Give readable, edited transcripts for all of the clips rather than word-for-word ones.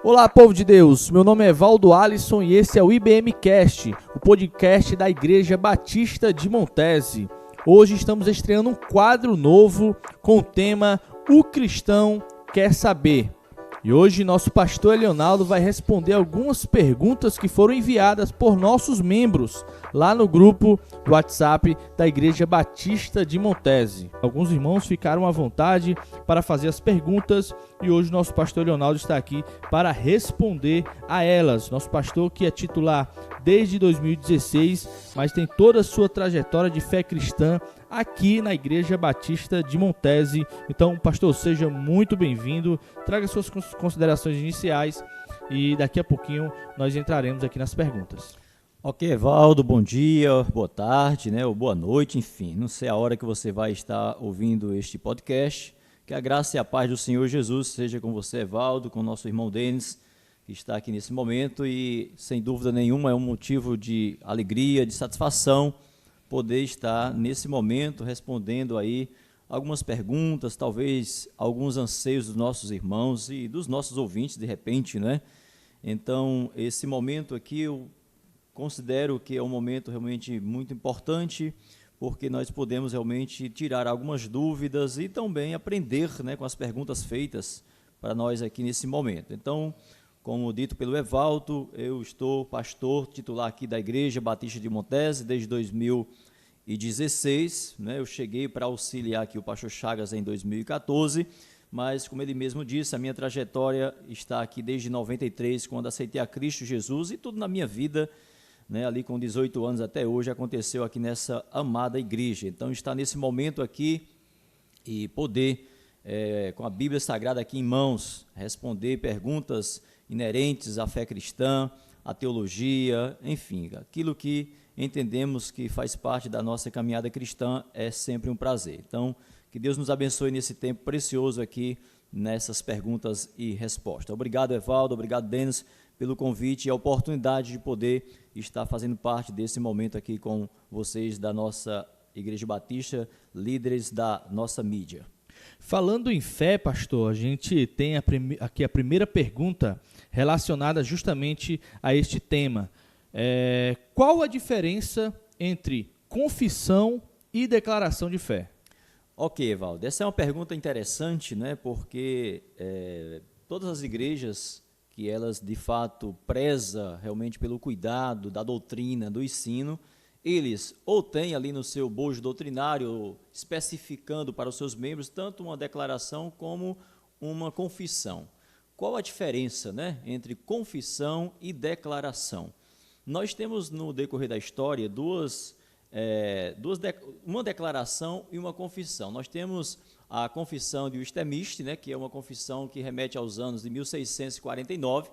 Olá, povo de Deus, meu nome é Valdo Alisson e esse é o IBMcast, o podcast da Igreja Batista de Montese. Hoje estamos estreando um quadro novo com o tema O Cristão Quer Saber. E hoje nosso pastor Leonardo vai responder algumas perguntas que foram enviadas por nossos membros lá no grupo do WhatsApp da Igreja Batista de Montese. Alguns irmãos ficaram à vontade para fazer as perguntas e hoje nosso pastor Leonardo está aqui para responder a elas. Nosso pastor que é titular desde 2016, mas tem toda a sua trajetória de fé cristã aqui na Igreja Batista de Montese. Então, pastor, seja muito bem-vindo, traga suas considerações iniciais e daqui a pouquinho nós entraremos aqui nas perguntas. Ok, Evaldo, bom dia, boa tarde, ou boa noite, enfim, não sei a hora que você vai estar ouvindo este podcast. Que a graça e a paz do Senhor Jesus seja com você, Evaldo, com o nosso irmão Denis, que está aqui nesse momento e, sem dúvida nenhuma, é um motivo de alegria, de satisfação poder estar nesse momento respondendo aí algumas perguntas, talvez alguns anseios dos nossos irmãos e dos nossos ouvintes, de repente, Então, esse momento aqui eu considero que é um momento realmente muito importante, porque nós podemos realmente tirar algumas dúvidas e também aprender com as perguntas feitas para nós aqui nesse momento. Então, como dito pelo Evaldo, eu estou pastor titular aqui da Igreja Batista de Montese desde 2016, Eu cheguei para auxiliar aqui o pastor Chagas em 2014, mas como ele mesmo disse, a minha trajetória está aqui desde 93, quando aceitei a Cristo Jesus, e tudo na minha vida, ali com 18 anos até hoje, aconteceu aqui nessa amada igreja. Então, estar nesse momento aqui e poder, com a Bíblia Sagrada aqui em mãos, responder perguntas inerentes à fé cristã, à teologia, enfim, aquilo que entendemos que faz parte da nossa caminhada cristã é sempre um prazer. Então, que Deus nos abençoe nesse tempo precioso aqui, nessas perguntas e respostas. Obrigado, Evaldo, obrigado, Denis, pelo convite e a oportunidade de poder estar fazendo parte desse momento aqui com vocês da nossa Igreja Batista, líderes da nossa mídia. Falando em fé, pastor, a gente tem aqui a primeira pergunta relacionada justamente a este tema. Qual a diferença entre confissão e declaração de fé? Ok, Evaldo, essa é uma pergunta interessante, porque todas as igrejas que elas de fato prezam realmente pelo cuidado da doutrina, do ensino, eles ou têm ali no seu bojo doutrinário especificando para os seus membros tanto uma declaração como uma confissão. Qual a diferença entre confissão e declaração? Nós temos no decorrer da história uma declaração e uma confissão. Nós temos a confissão de Westminster, que é uma confissão que remete aos anos de 1649.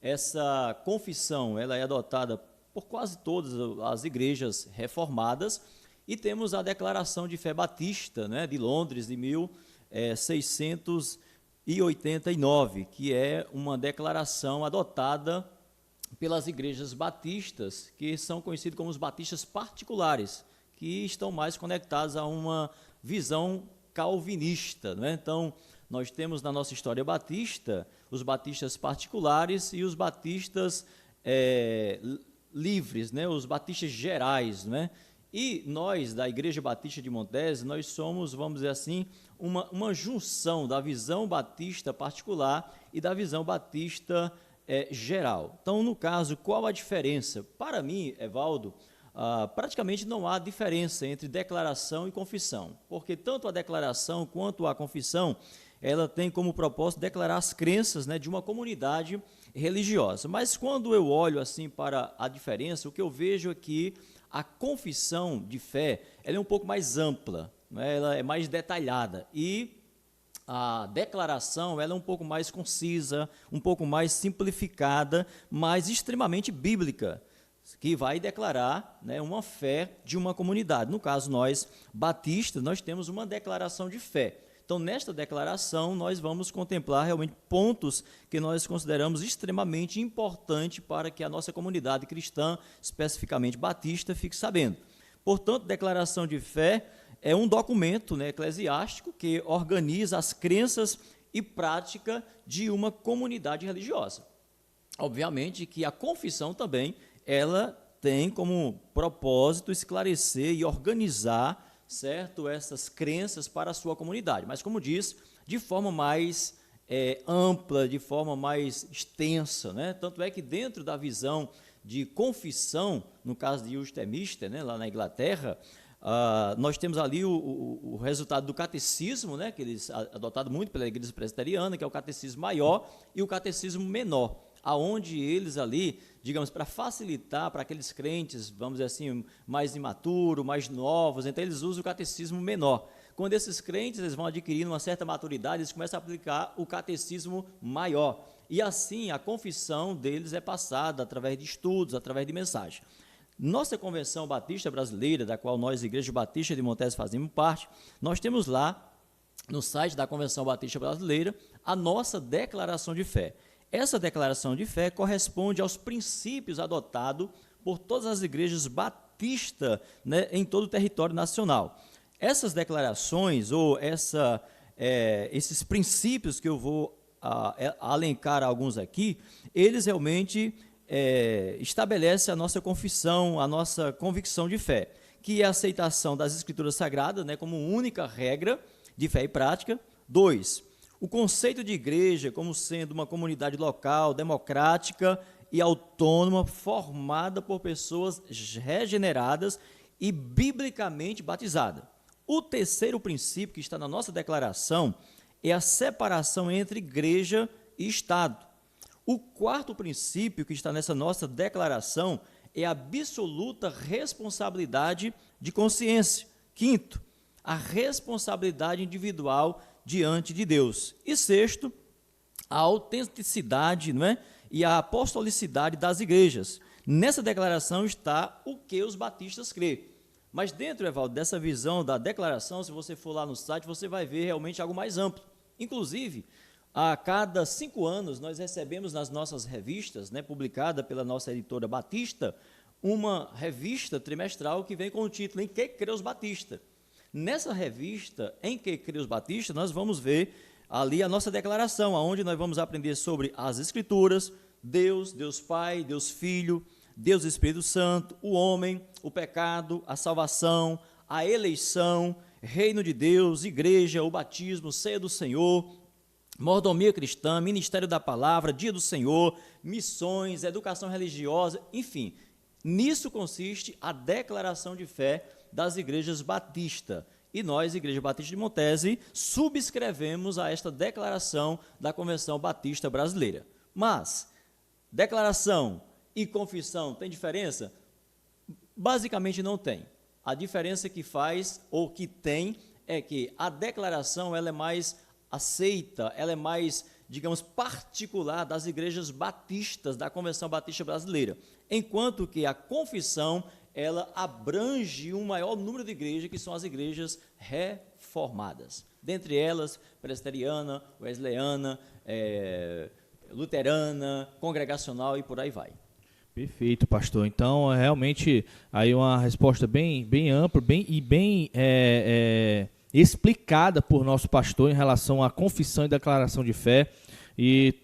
Essa confissão ela é adotada por quase todas as igrejas reformadas, e temos a Declaração de Fé Batista, de Londres, de 1689, que é uma declaração adotada pelas igrejas batistas, que são conhecidos como os batistas particulares, que estão mais conectados a uma visão calvinista. Então, nós temos na nossa história batista os batistas particulares e os batistas livres, os batistas gerais, E nós, da Igreja Batista de Montese, nós somos, vamos dizer assim, uma junção da visão batista particular e da visão batista geral. Então, no caso, qual a diferença? Para mim, Evaldo, praticamente não há diferença entre declaração e confissão, porque tanto a declaração quanto a confissão, ela tem como propósito declarar as crenças de uma comunidade religiosa. Mas quando eu olho assim para a diferença, o que eu vejo é que a confissão de fé ela é um pouco mais ampla, ela é mais detalhada, e a declaração ela é um pouco mais concisa, um pouco mais simplificada, mas extremamente bíblica, que vai declarar uma fé de uma comunidade. No caso, nós, batistas, nós temos uma declaração de fé. Então, nesta declaração, nós vamos contemplar realmente pontos que nós consideramos extremamente importantes para que a nossa comunidade cristã, especificamente batista, fique sabendo. Portanto, declaração de fé é um documento eclesiástico que organiza as crenças e prática de uma comunidade religiosa. Obviamente que a confissão também, ela tem como propósito esclarecer e organizar, certo, essas crenças para a sua comunidade. Mas, como diz, de forma mais ampla, de forma mais extensa, né? Tanto é que dentro da visão de confissão, no caso de Westminster, né, lá na Inglaterra, nós temos ali o resultado do catecismo, né, que eles adotado muito pela Igreja Presbiteriana, que é o catecismo maior e o catecismo menor, aonde eles ali, digamos, para facilitar para aqueles crentes, vamos dizer assim, mais imaturos, mais novos, então eles usam o catecismo menor. Quando esses crentes eles vão adquirindo uma certa maturidade, eles começam a aplicar o catecismo maior. E assim a confissão deles é passada através de estudos, através de mensagem. Nossa Convenção Batista Brasileira, da qual nós, Igreja Batista de Montes, fazemos parte, nós temos lá, no site da Convenção Batista Brasileira, a nossa declaração de fé. Essa declaração de fé corresponde aos princípios adotados por todas as igrejas batistas, né, em todo o território nacional. Essas declarações, ou esses princípios que eu vou alencar alguns aqui, eles realmente estabelecem a nossa confissão, a nossa convicção de fé, que é a aceitação das Escrituras Sagradas, né, como única regra de fé e prática. 2, o conceito de igreja como sendo uma comunidade local, democrática e autônoma, formada por pessoas regeneradas e biblicamente batizadas. O terceiro princípio que está na nossa declaração é a separação entre igreja e Estado. O quarto princípio que está nessa nossa declaração é a absoluta responsabilidade de consciência. Quinto, a responsabilidade individual diante de Deus. E sexto, a autenticidade, não é? E a apostolicidade das igrejas. Nessa declaração está o que os batistas crêem. Mas dentro, Evaldo, dessa visão da declaração, se você for lá no site, você vai ver realmente algo mais amplo. Inclusive, a cada 5 anos, nós recebemos nas nossas revistas, né, publicada pela nossa editora Batista, uma revista trimestral que vem com o título Em que crê os Batistas. Nessa revista, Em que crê os Batistas, nós vamos ver ali a nossa declaração, onde nós vamos aprender sobre as Escrituras, Deus, Deus Pai, Deus Filho, Deus Espírito Santo, o homem, o pecado, a salvação, a eleição, reino de Deus, igreja, o batismo, ceia do Senhor, mordomia cristã, ministério da palavra, dia do Senhor, missões, educação religiosa, enfim. Nisso consiste a declaração de fé das igrejas batistas. E nós, Igreja Batista de Montese, subscrevemos a esta declaração da Convenção Batista Brasileira. Mas, declaração e confissão tem diferença? Basicamente não tem. A diferença que faz, ou que tem, é que a declaração ela é mais aceita, ela é mais, digamos, particular das igrejas batistas da Convenção Batista Brasileira, enquanto que a confissão ela abrange um maior número de igrejas, que são as igrejas reformadas. Dentre elas, presbiteriana, wesleyana, luterana, congregacional e por aí vai. Perfeito, pastor. Então, realmente, aí uma resposta bem ampla bem explicada por nosso pastor em relação à confissão e declaração de fé. E,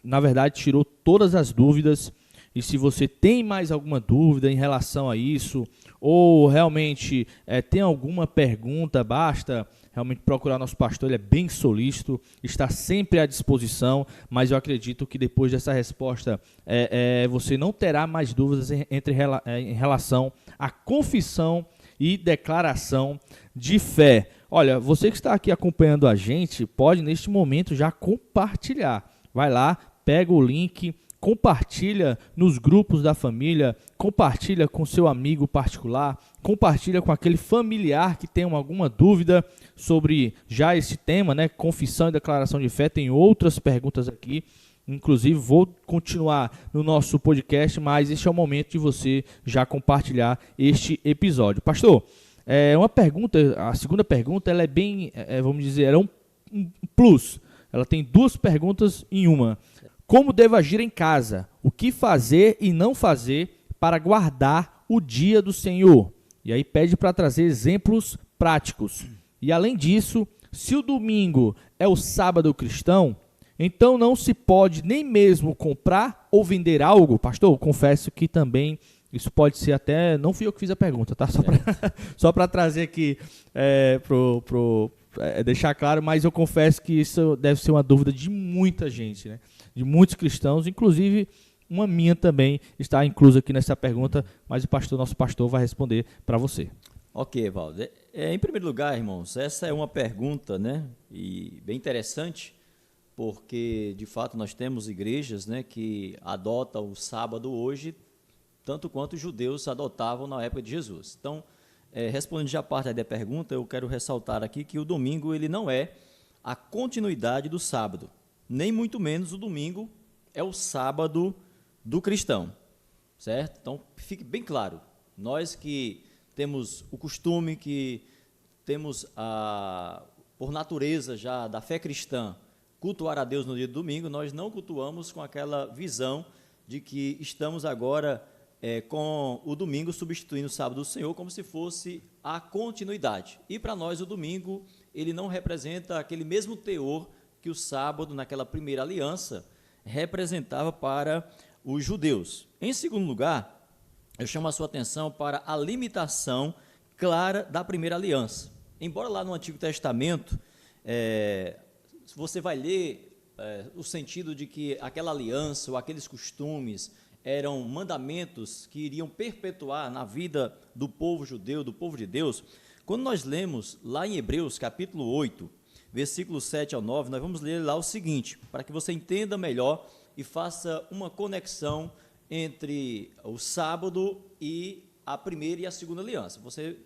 na verdade, tirou todas as dúvidas. E se você tem mais alguma dúvida em relação a isso, ou realmente tem alguma pergunta, basta realmente procurar nosso pastor, ele é bem solícito, está sempre à disposição, mas eu acredito que depois dessa resposta você não terá mais dúvidas em relação à confissão e declaração de fé. Olha, você que está aqui acompanhando a gente, pode neste momento já compartilhar. Vai lá, pega o link, compartilha nos grupos da família, compartilha com seu amigo particular, compartilha com aquele familiar que tem alguma dúvida sobre já esse tema, né? Confissão e declaração de fé. Tem outras perguntas aqui, inclusive vou continuar no nosso podcast, mas este é o momento de você já compartilhar este episódio. Pastor, uma pergunta, a segunda pergunta, ela é bem, vamos dizer, ela é um plus. Ela tem 2 perguntas em uma. Como devo agir em casa? O que fazer e não fazer para guardar o dia do Senhor? E aí pede para trazer exemplos práticos. E além disso, se o domingo é o sábado cristão, então não se pode nem mesmo comprar ou vender algo. Pastor, confesso que também isso pode ser até, não fui eu que fiz a pergunta, tá? Só para trazer aqui, deixar claro, mas eu confesso que isso deve ser uma dúvida de muita gente, né? De muitos cristãos, inclusive uma minha também está inclusa aqui nessa pergunta, mas nosso pastor vai responder para você. Ok, Evaldo. Em primeiro lugar, irmãos, essa é uma pergunta, né, e bem interessante, porque, de fato, nós temos igrejas, né, que adotam o sábado hoje, tanto quanto os judeus adotavam na época de Jesus. Então, respondendo já a parte da pergunta, eu quero ressaltar aqui que o domingo ele não é a continuidade do sábado, nem muito menos o domingo é o sábado do cristão, certo? Então, fique bem claro, nós que temos o costume, que temos, por natureza já da fé cristã, cultuar a Deus no dia do domingo, nós não cultuamos com aquela visão de que estamos agora com o domingo substituindo o sábado do Senhor, como se fosse a continuidade. E para nós o domingo, ele não representa aquele mesmo teor que o sábado, naquela primeira aliança, representava para os judeus. Em segundo lugar, eu chamo a sua atenção para a limitação clara da primeira aliança. Embora lá no Antigo Testamento, você vai ler o sentido de que aquela aliança ou aqueles costumes eram mandamentos que iriam perpetuar na vida do povo judeu, do povo de Deus. Quando nós lemos lá em Hebreus, capítulo 8, versículos 7 ao 9, nós vamos ler lá o seguinte, para que você entenda melhor e faça uma conexão entre o sábado e a primeira e a segunda aliança. Você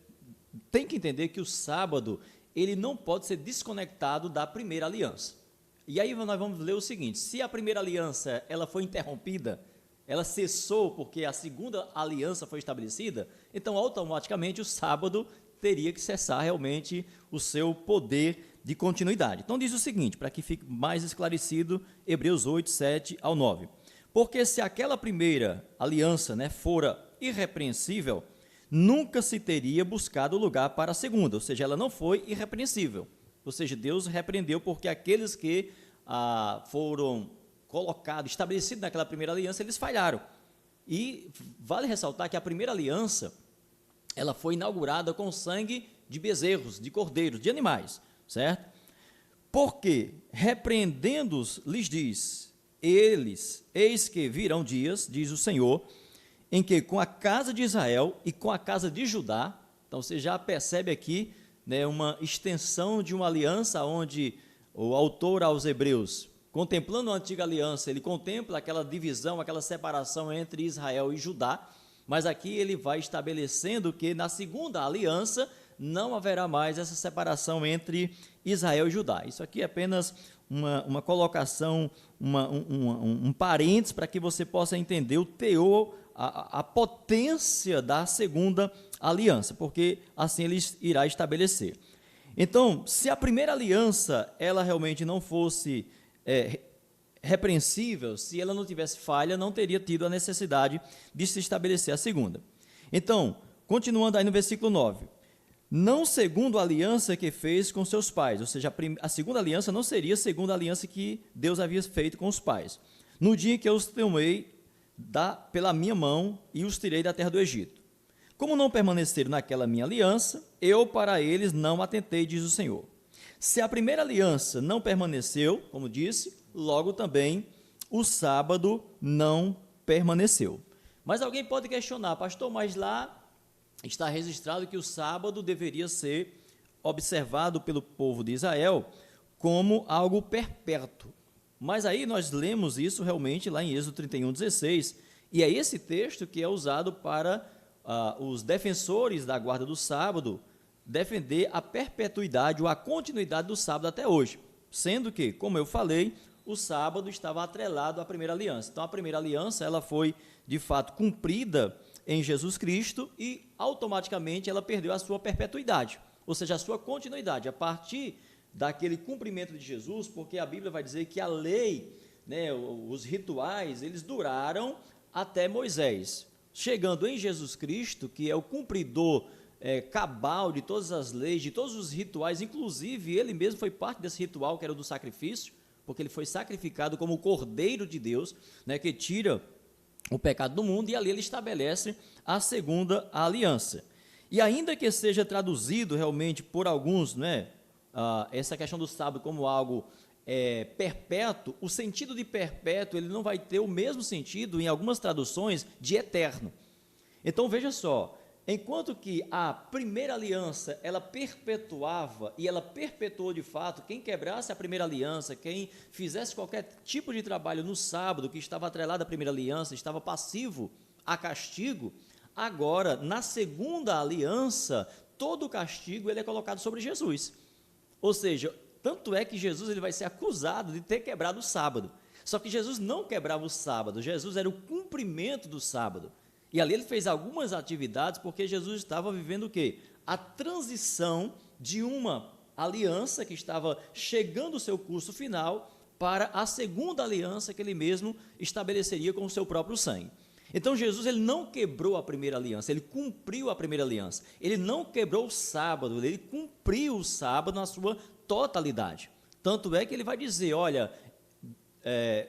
tem que entender que o sábado, ele não pode ser desconectado da primeira aliança. E aí nós vamos ler o seguinte, se a primeira aliança ela foi interrompida, ela cessou porque a segunda aliança foi estabelecida, então automaticamente o sábado teria que cessar realmente o seu poder de continuidade. Então diz o seguinte, para que fique mais esclarecido, Hebreus 8, 7 ao 9. Porque se aquela primeira aliança, né, fora irrepreensível, nunca se teria buscado lugar para a segunda, ou seja, ela não foi irrepreensível. Ou seja, Deus repreendeu porque aqueles que foram colocados, estabelecidos naquela primeira aliança, eles falharam. E vale ressaltar que a primeira aliança, ela foi inaugurada com sangue de bezerros, de cordeiros, de animais, certo? Porque, repreendendo-os, lhes diz, eles, eis que virão dias, diz o Senhor, em que com a casa de Israel e com a casa de Judá, então você já percebe aqui, né, uma extensão de uma aliança onde o autor aos Hebreus, contemplando a antiga aliança, ele contempla aquela divisão, aquela separação entre Israel e Judá, mas aqui ele vai estabelecendo que na segunda aliança não haverá mais essa separação entre Israel e Judá. Isso aqui é apenas uma colocação, um parênteses para que você possa entender o teor, a potência da segunda aliança, porque assim ele irá estabelecer. Então, se a primeira aliança, ela realmente não fosse repreensível, se ela não tivesse falha, não teria tido a necessidade de se estabelecer a segunda. Então, continuando aí no versículo 9, não segundo a aliança que fez com seus pais, ou seja, a segunda aliança não seria segundo a aliança que Deus havia feito com os pais, no dia em que eu os tomei pela minha mão e os tirei da terra do Egito. Como não permaneceram naquela minha aliança, eu para eles não atentei, diz o Senhor. Se a primeira aliança não permaneceu, como disse, logo também o sábado não permaneceu. Mas alguém pode questionar, pastor, mas lá está registrado que o sábado deveria ser observado pelo povo de Israel como algo perpétuo. Mas aí nós lemos isso realmente lá em Êxodo 31:16, e é esse texto que é usado para os defensores da guarda do sábado defender a perpetuidade ou a continuidade do sábado até hoje, sendo que, como eu falei, o sábado estava atrelado à primeira aliança. Então, a primeira aliança ela foi, de fato, cumprida em Jesus Cristo e, automaticamente, ela perdeu a sua perpetuidade, ou seja, a sua continuidade, a partir daquele cumprimento de Jesus, porque a Bíblia vai dizer que a lei, né, os rituais, eles duraram até Moisés. Chegando em Jesus Cristo, que é o cumpridor cabal de todas as leis, de todos os rituais, inclusive ele mesmo foi parte desse ritual que era o do sacrifício, porque ele foi sacrificado como o Cordeiro de Deus, né, que tira o pecado do mundo, e ali ele estabelece a segunda aliança. E ainda que seja traduzido realmente por alguns, né, essa questão do sábado como algo perpétuo, o sentido de perpétuo ele não vai ter o mesmo sentido em algumas traduções de eterno. Então veja só, enquanto que a primeira aliança ela perpetuava, e ela perpetuou de fato, quem quebrasse a primeira aliança, quem fizesse qualquer tipo de trabalho no sábado que estava atrelado à primeira aliança, estava passivo a castigo. Agora, na segunda aliança, todo o castigo ele é colocado sobre Jesus. Ou seja, tanto é que Jesus ele vai ser acusado de ter quebrado o sábado. Só que Jesus não quebrava o sábado, Jesus era o cumprimento do sábado. E ali ele fez algumas atividades porque Jesus estava vivendo o quê? A transição de uma aliança que estava chegando ao seu curso final para a segunda aliança que ele mesmo estabeleceria com o seu próprio sangue. Então Jesus ele não quebrou a primeira aliança, ele cumpriu a primeira aliança. Ele não quebrou o sábado, ele cumpriu o sábado na sua totalidade. Tanto é que ele vai dizer, olha,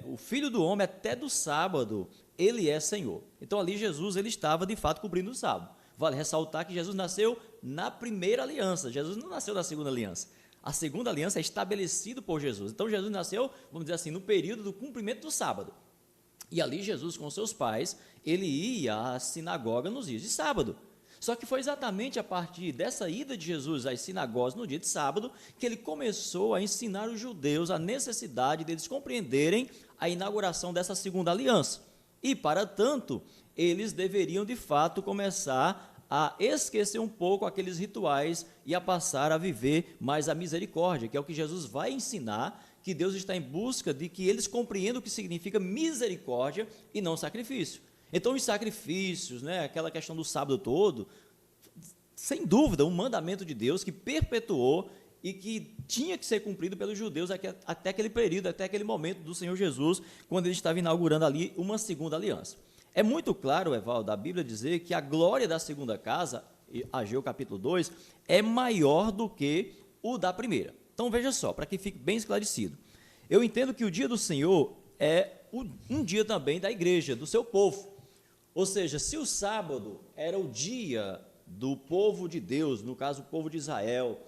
o Filho do Homem até do sábado, ele é Senhor. Então ali Jesus ele estava de fato cumprindo o sábado. Vale ressaltar que Jesus nasceu na primeira aliança, Jesus não nasceu na segunda aliança. A segunda aliança é estabelecida por Jesus. Então Jesus nasceu, vamos dizer assim, no período do cumprimento do sábado. E ali Jesus com seus pais, ele ia à sinagoga nos dias de sábado. Só que foi exatamente a partir dessa ida de Jesus às sinagogas no dia de sábado que ele começou a ensinar os judeus a necessidade deles compreenderem a inauguração dessa segunda aliança. E, para tanto, eles deveriam de fato começar a esquecer um pouco aqueles rituais e a passar a viver mais a misericórdia, que é o que Jesus vai ensinar, que Deus está em busca de que eles compreendam o que significa misericórdia e não sacrifício. Então, os sacrifícios, né, aquela questão do sábado todo, sem dúvida, um mandamento de Deus que perpetuou e que tinha que ser cumprido pelos judeus até aquele período, até aquele momento do Senhor Jesus, quando ele estava inaugurando ali uma segunda aliança. É muito claro, Evaldo, da Bíblia dizer que a glória da segunda casa, Ageu capítulo 2, é maior do que o da primeira. Então, veja só, para que fique bem esclarecido. Eu entendo que o dia do Senhor é um dia também da igreja, do seu povo. Ou seja, se o sábado era o dia do povo de Deus, no caso o povo de Israel,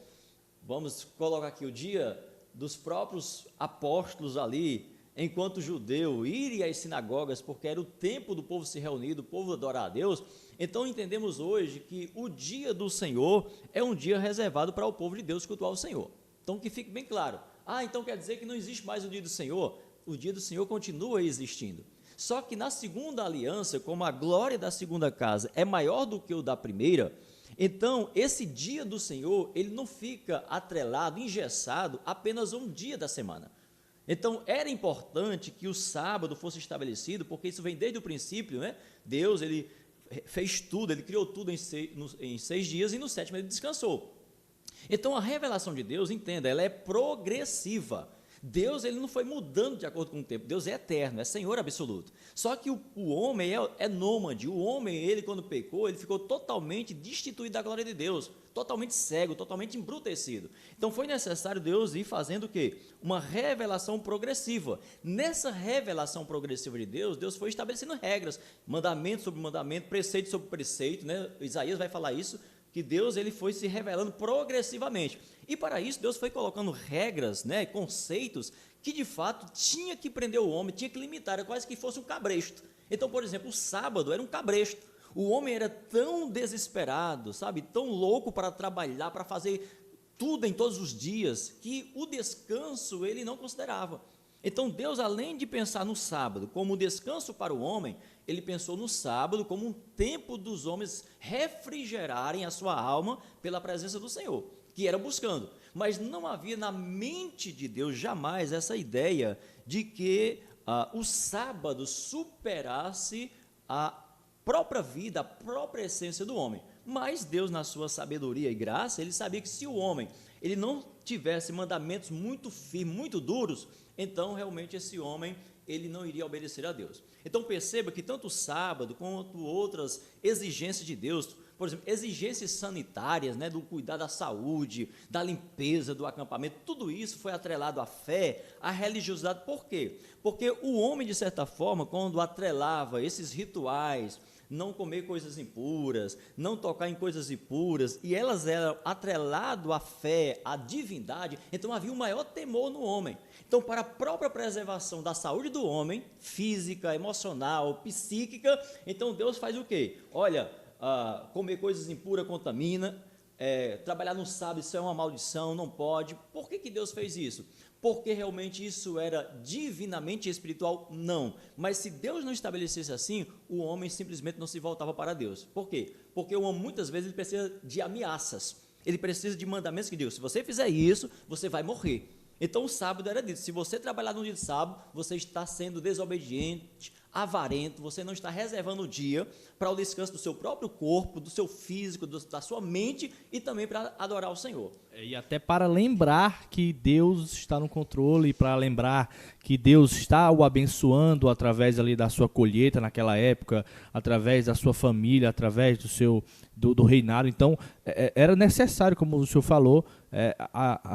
vamos colocar aqui o dia dos próprios apóstolos ali, enquanto judeu, irem às sinagogas, porque era o tempo do povo se reunir, do povo adorar a Deus, então entendemos hoje que o dia do Senhor é um dia reservado para o povo de Deus cultuar o Senhor. Então que fique bem claro, então quer dizer que não existe mais o dia do Senhor? O dia do Senhor continua existindo. Só que na segunda aliança, como a glória da segunda casa é maior do que o da primeira, então esse dia do Senhor, ele não fica atrelado, engessado, apenas um dia da semana. Então era importante que o sábado fosse estabelecido, porque isso vem desde o princípio, né? Deus, ele fez tudo, ele criou tudo em 6 dias e no sétimo ele descansou. Então a revelação de Deus, entenda, ela é progressiva. Deus ele não foi mudando de acordo com o tempo, Deus é eterno, é Senhor absoluto. Só que o homem é nômade, o homem, ele quando pecou, ele ficou totalmente destituído da glória de Deus, totalmente cego, totalmente embrutecido. Então foi necessário Deus ir fazendo o quê? Uma revelação progressiva. Nessa revelação progressiva de Deus, Deus foi estabelecendo regras, mandamento sobre mandamento, preceito sobre preceito, né? Isaías vai falar isso, que Deus ele foi se revelando progressivamente. E para isso Deus foi colocando regras, né, conceitos que de fato tinha que prender o homem, tinha que limitar, era quase que fosse um cabresto. Então, por exemplo, o sábado era um cabresto. O homem era tão desesperado, sabe, tão louco para trabalhar, para fazer tudo em todos os dias, que o descanso ele não considerava. Então Deus, além de pensar no sábado como descanso para o homem, ele pensou no sábado como um tempo dos homens refrigerarem a sua alma pela presença do Senhor, que era buscando. Mas não havia na mente de Deus jamais essa ideia de que o sábado superasse a própria vida, a própria essência do homem. Mas Deus, na sua sabedoria e graça, ele sabia que se o homem ele não tivesse mandamentos muito firmes, muito duros, então realmente esse homem ele não iria obedecer a Deus. Então perceba que tanto o sábado quanto outras exigências de Deus, Por exemplo, exigências sanitárias, né, do cuidar da saúde, da limpeza do acampamento, tudo isso foi atrelado à fé, à religiosidade. Por quê? Porque o homem, de certa forma, quando atrelava esses rituais, não comer coisas impuras, não tocar em coisas impuras, e elas eram atrelado à fé, à divindade, então havia um maior temor no homem. Então, para a própria preservação da saúde do homem, física, emocional, psíquica, então Deus faz o quê? Olha, comer coisas impuras contamina, trabalhar no sábado, isso é uma maldição, não pode. Por que Deus fez isso? Porque realmente isso era divinamente espiritual? Não. Mas se Deus não estabelecesse assim, o homem simplesmente não se voltava para Deus. Por quê? Porque o homem muitas vezes ele precisa de ameaças, ele precisa de mandamentos que digam, se você fizer isso, você vai morrer. Então o sábado era disso, se você trabalhar no dia de sábado, você está sendo desobediente, avarento, você não está reservando o dia para o descanso do seu próprio corpo, do seu físico, da sua mente e também para adorar o Senhor. E até para lembrar que Deus está no controle, para lembrar que Deus está o abençoando através ali da sua colheita naquela época, através da sua família, através do reinado. Então, era necessário, como o senhor falou,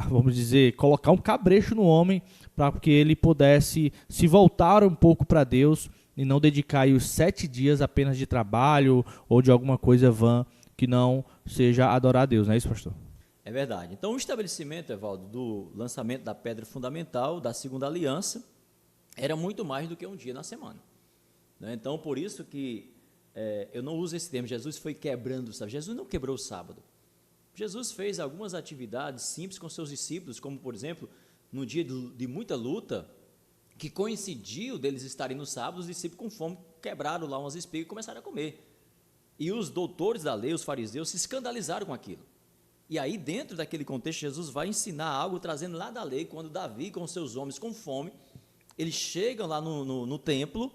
vamos dizer, colocar um cabrecho no homem para que ele pudesse se voltar um pouco para Deus e não dedicar aí os 7 dias apenas de trabalho ou de alguma coisa vã que não seja adorar a Deus, não é isso, pastor? É verdade. Então, o estabelecimento, Evaldo, do lançamento da pedra fundamental, da segunda aliança, era muito mais do que um dia na semana. Né? Então, por isso que eu não uso esse termo, Jesus foi quebrando o sábado. Jesus não quebrou o sábado. Jesus fez algumas atividades simples com seus discípulos, como, por exemplo, no dia de muita luta, que coincidiu deles estarem no sábado, os discípulos com fome quebraram lá umas espigas e começaram a comer. E os doutores da lei, os fariseus, se escandalizaram com aquilo. E aí, dentro daquele contexto, Jesus vai ensinar algo, trazendo lá da lei, quando Davi, com seus homens com fome, eles chegam lá no templo,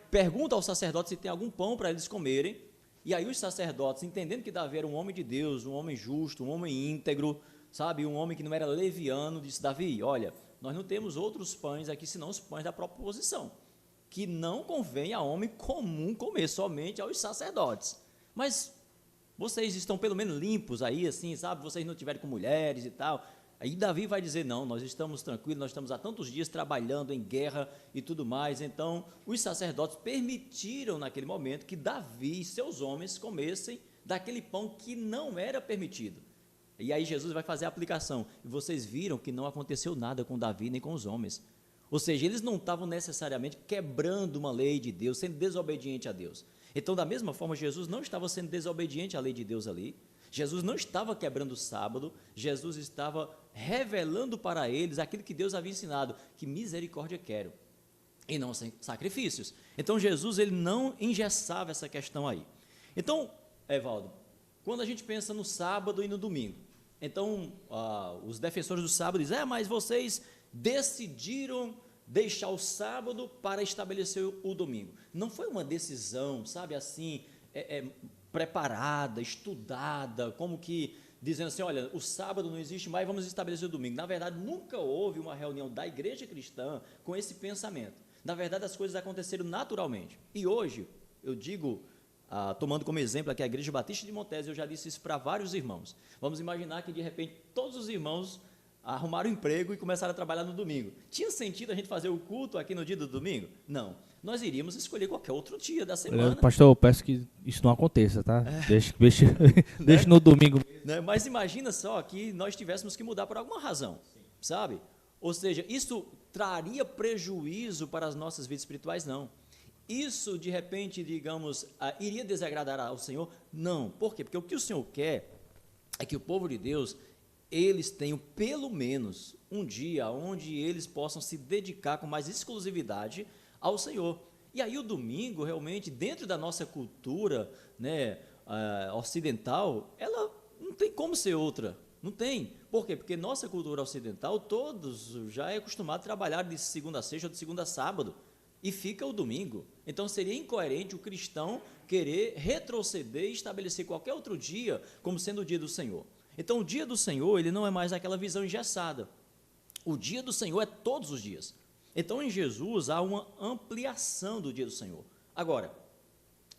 perguntam ao sacerdote se tem algum pão para eles comerem, e aí os sacerdotes, entendendo que Davi era um homem de Deus, um homem justo, um homem íntegro, sabe, um homem que não era leviano, disse, Davi, olha, nós não temos outros pães aqui, senão os pães da própria posição, que não convém a homem comum comer, somente aos sacerdotes. Mas vocês estão pelo menos limpos aí, assim, sabe, vocês não estiverem com mulheres e tal. Aí Davi vai dizer, não, nós estamos tranquilos, nós estamos há tantos dias trabalhando em guerra e tudo mais. Então, os sacerdotes permitiram naquele momento que Davi e seus homens comessem daquele pão que não era permitido. E aí Jesus vai fazer a aplicação. E vocês viram que não aconteceu nada com Davi nem com os homens. Ou seja, eles não estavam necessariamente quebrando uma lei de Deus, sendo desobediente a Deus. Então, da mesma forma, Jesus não estava sendo desobediente à lei de Deus ali. Jesus não estava quebrando o sábado, Jesus estava revelando para eles aquilo que Deus havia ensinado, que misericórdia quero, e não sacrifícios. Então, Jesus ele não engessava essa questão aí. Então, Evaldo, quando a gente pensa no sábado e no domingo, então, os defensores do sábado dizem, mas vocês decidiram deixar o sábado para estabelecer o domingo. Não foi uma decisão, sabe, assim, preparada, estudada, como que dizendo assim, olha, o sábado não existe mais, vamos estabelecer o domingo. Na verdade, nunca houve uma reunião da igreja cristã com esse pensamento. Na verdade, as coisas aconteceram naturalmente. E hoje, eu digo, tomando como exemplo aqui a Igreja Batista de Montese, eu já disse isso para vários irmãos. Vamos imaginar que, de repente, todos os irmãos arrumaram emprego e começaram a trabalhar no domingo. Tinha sentido a gente fazer o culto aqui no dia do domingo? Não. Nós iríamos escolher qualquer outro dia da semana. Pastor, eu peço que isso não aconteça, tá? Deixa no domingo. Mas imagina só que nós tivéssemos que mudar por alguma razão, sabe? Ou seja, isso traria prejuízo para as nossas vidas espirituais? Não. Isso, de repente, digamos, iria desagradar ao Senhor? Não. Por quê? Porque o que o Senhor quer é que o povo de Deus eles tenham pelo menos um dia onde eles possam se dedicar com mais exclusividade ao Senhor. E aí o domingo, realmente, dentro da nossa cultura, né, ocidental, ela não tem como ser outra. Não tem. Por quê? Porque nossa cultura ocidental, todos já é acostumado a trabalhar de segunda a sexta ou de segunda a sábado. E fica o domingo. Então seria incoerente o cristão querer retroceder e estabelecer qualquer outro dia como sendo o dia do Senhor. Então, o dia do Senhor, ele não é mais aquela visão engessada. O dia do Senhor é todos os dias. Então, em Jesus, há uma ampliação do dia do Senhor. Agora,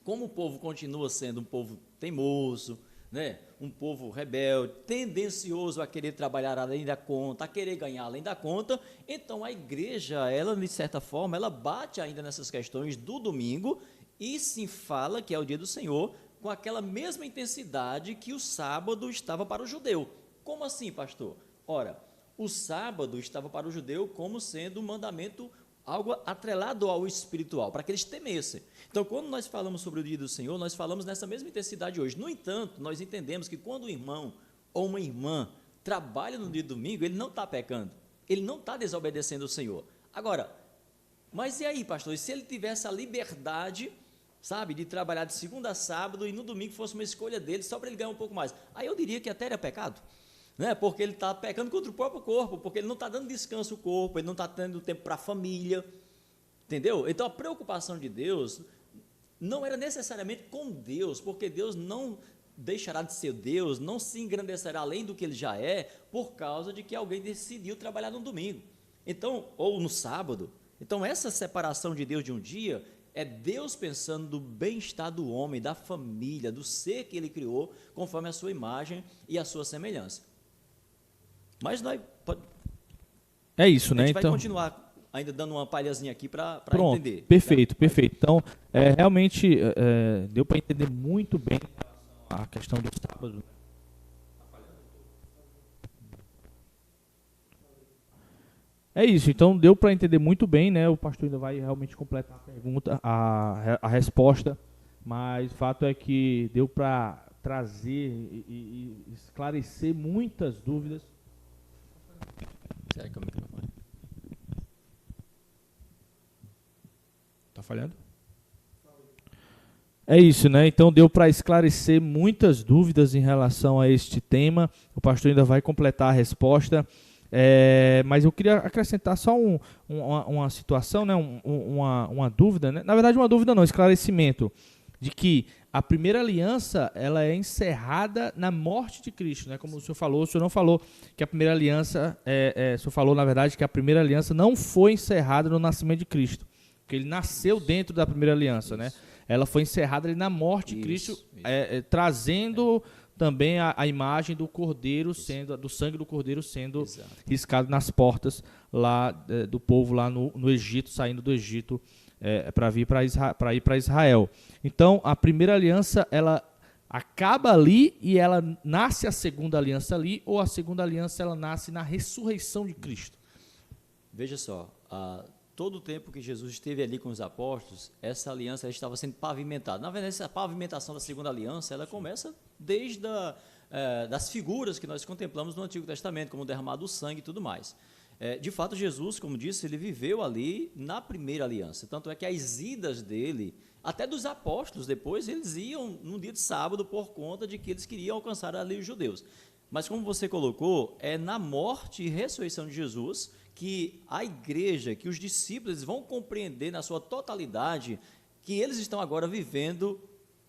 como o povo continua sendo um povo teimoso, né? Um povo rebelde, tendencioso a querer trabalhar além da conta, a querer ganhar além da conta, então a igreja, ela de certa forma, ela bate ainda nessas questões do domingo e se fala que é o dia do Senhor com aquela mesma intensidade que o sábado estava para o judeu. Como assim, pastor? Ora, o sábado estava para o judeu como sendo um mandamento, algo atrelado ao espiritual, para que eles temessem. Então, quando nós falamos sobre o dia do Senhor, nós falamos nessa mesma intensidade hoje. No entanto, nós entendemos que quando um irmão ou uma irmã trabalha no dia do domingo, ele não está pecando, ele não está desobedecendo o Senhor. Agora, mas e aí, pastor? E se ele tivesse a liberdade, sabe, de trabalhar de segunda a sábado e no domingo fosse uma escolha dele, só para ele ganhar um pouco mais? Aí eu diria que até era pecado. Né? Porque ele está pecando contra o próprio corpo, porque ele não está dando descanso ao corpo, ele não está tendo tempo para a família, entendeu? Então a preocupação de Deus não era necessariamente com Deus, porque Deus não deixará de ser Deus, não se engrandecerá além do que ele já é, por causa de que alguém decidiu trabalhar no domingo, então, ou no sábado. Então essa separação de Deus de um dia é Deus pensando no bem-estar do homem, da família, do ser que ele criou, conforme a sua imagem e a sua semelhança. Mas nós é isso, né? A gente vai então continuar ainda dando uma palhazinha aqui para entender. Perfeito, tá? Perfeito. Então, realmente deu para entender muito bem a questão do sábado. É isso, então deu para entender muito bem, né? O pastor ainda vai realmente completar a pergunta, a resposta, mas o fato é que deu para trazer e esclarecer muitas dúvidas. Será que é o microfone? Tá falhando? É isso, né? Então deu para esclarecer muitas dúvidas em relação a este tema. O pastor ainda vai completar a resposta. Mas eu queria acrescentar só uma situação, né? uma dúvida, né? Na verdade, uma dúvida não, esclarecimento de que a primeira aliança ela é encerrada na morte de Cristo, né? Como o senhor não falou que a primeira aliança, o senhor falou na verdade que a primeira aliança não foi encerrada no nascimento de Cristo, porque ele nasceu dentro da primeira aliança, né? Ela foi encerrada ali na morte de Cristo, trazendo também a imagem do Cordeiro do sangue do Cordeiro sendo riscado nas portas lá do povo lá no Egito, saindo do Egito para ir para Israel. Então, a primeira aliança ela acaba ali e ela nasce a segunda aliança ali, ou a segunda aliança ela nasce na ressurreição de Cristo? Veja só, todo o tempo que Jesus esteve ali com os apóstolos, essa aliança estava sendo pavimentada. Na verdade, essa pavimentação da segunda aliança, ela começa desde das figuras que nós contemplamos no Antigo Testamento, como o derramado do sangue e tudo mais. De fato, Jesus, como disse, ele viveu ali na primeira aliança. Tanto é que as idas dele, até dos apóstolos depois, eles iam no dia de sábado por conta de que eles queriam alcançar ali os judeus. Mas como você colocou, é na morte e ressurreição de Jesus que a igreja, que os discípulos vão compreender na sua totalidade que eles estão agora vivendo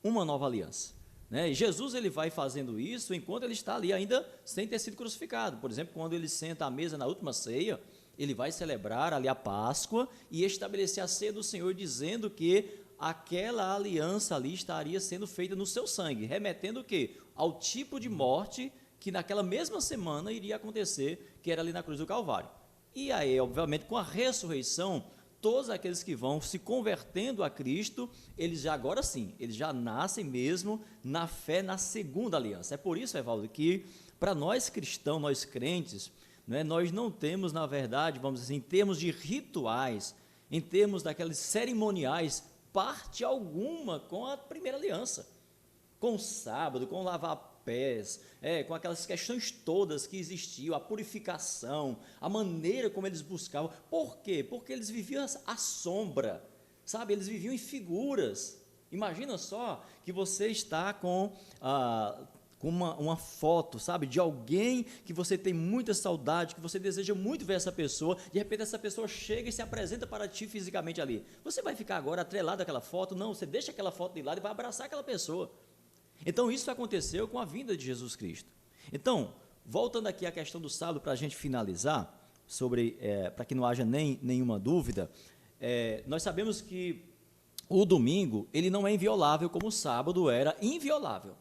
uma nova aliança. Né? E Jesus ele vai fazendo isso enquanto ele está ali ainda sem ter sido crucificado. Por exemplo, quando ele senta à mesa na última ceia, ele vai celebrar ali a Páscoa e estabelecer a ceia do Senhor, dizendo que aquela aliança ali estaria sendo feita no seu sangue, remetendo o quê? Ao tipo de morte que naquela mesma semana iria acontecer, que era ali na cruz do Calvário. E aí, obviamente, com a ressurreição, todos aqueles que vão se convertendo a Cristo, eles já agora sim, eles já nascem mesmo na fé na segunda aliança. É por isso, Evaldo, que para nós cristãos, nós crentes, né, nós não temos, na verdade, vamos dizer assim, em termos de rituais, em termos daqueles cerimoniais, parte alguma com a primeira aliança, com o sábado, com o lavar pés, com aquelas questões todas que existiam, a purificação, a maneira como eles buscavam. Por quê? Porque eles viviam à sombra, sabe? Eles viviam em figuras. Imagina só que você está com uma foto, sabe, de alguém que você tem muita saudade, que você deseja muito ver essa pessoa, de repente essa pessoa chega e se apresenta para ti fisicamente ali. Você vai ficar agora atrelado àquela foto? Não, você deixa aquela foto de lado e vai abraçar aquela pessoa. Então, isso aconteceu com a vinda de Jesus Cristo. Então, voltando aqui à questão do sábado, para a gente finalizar, para que não haja nenhuma dúvida, nós sabemos que o domingo, ele não é inviolável como o sábado era inviolável,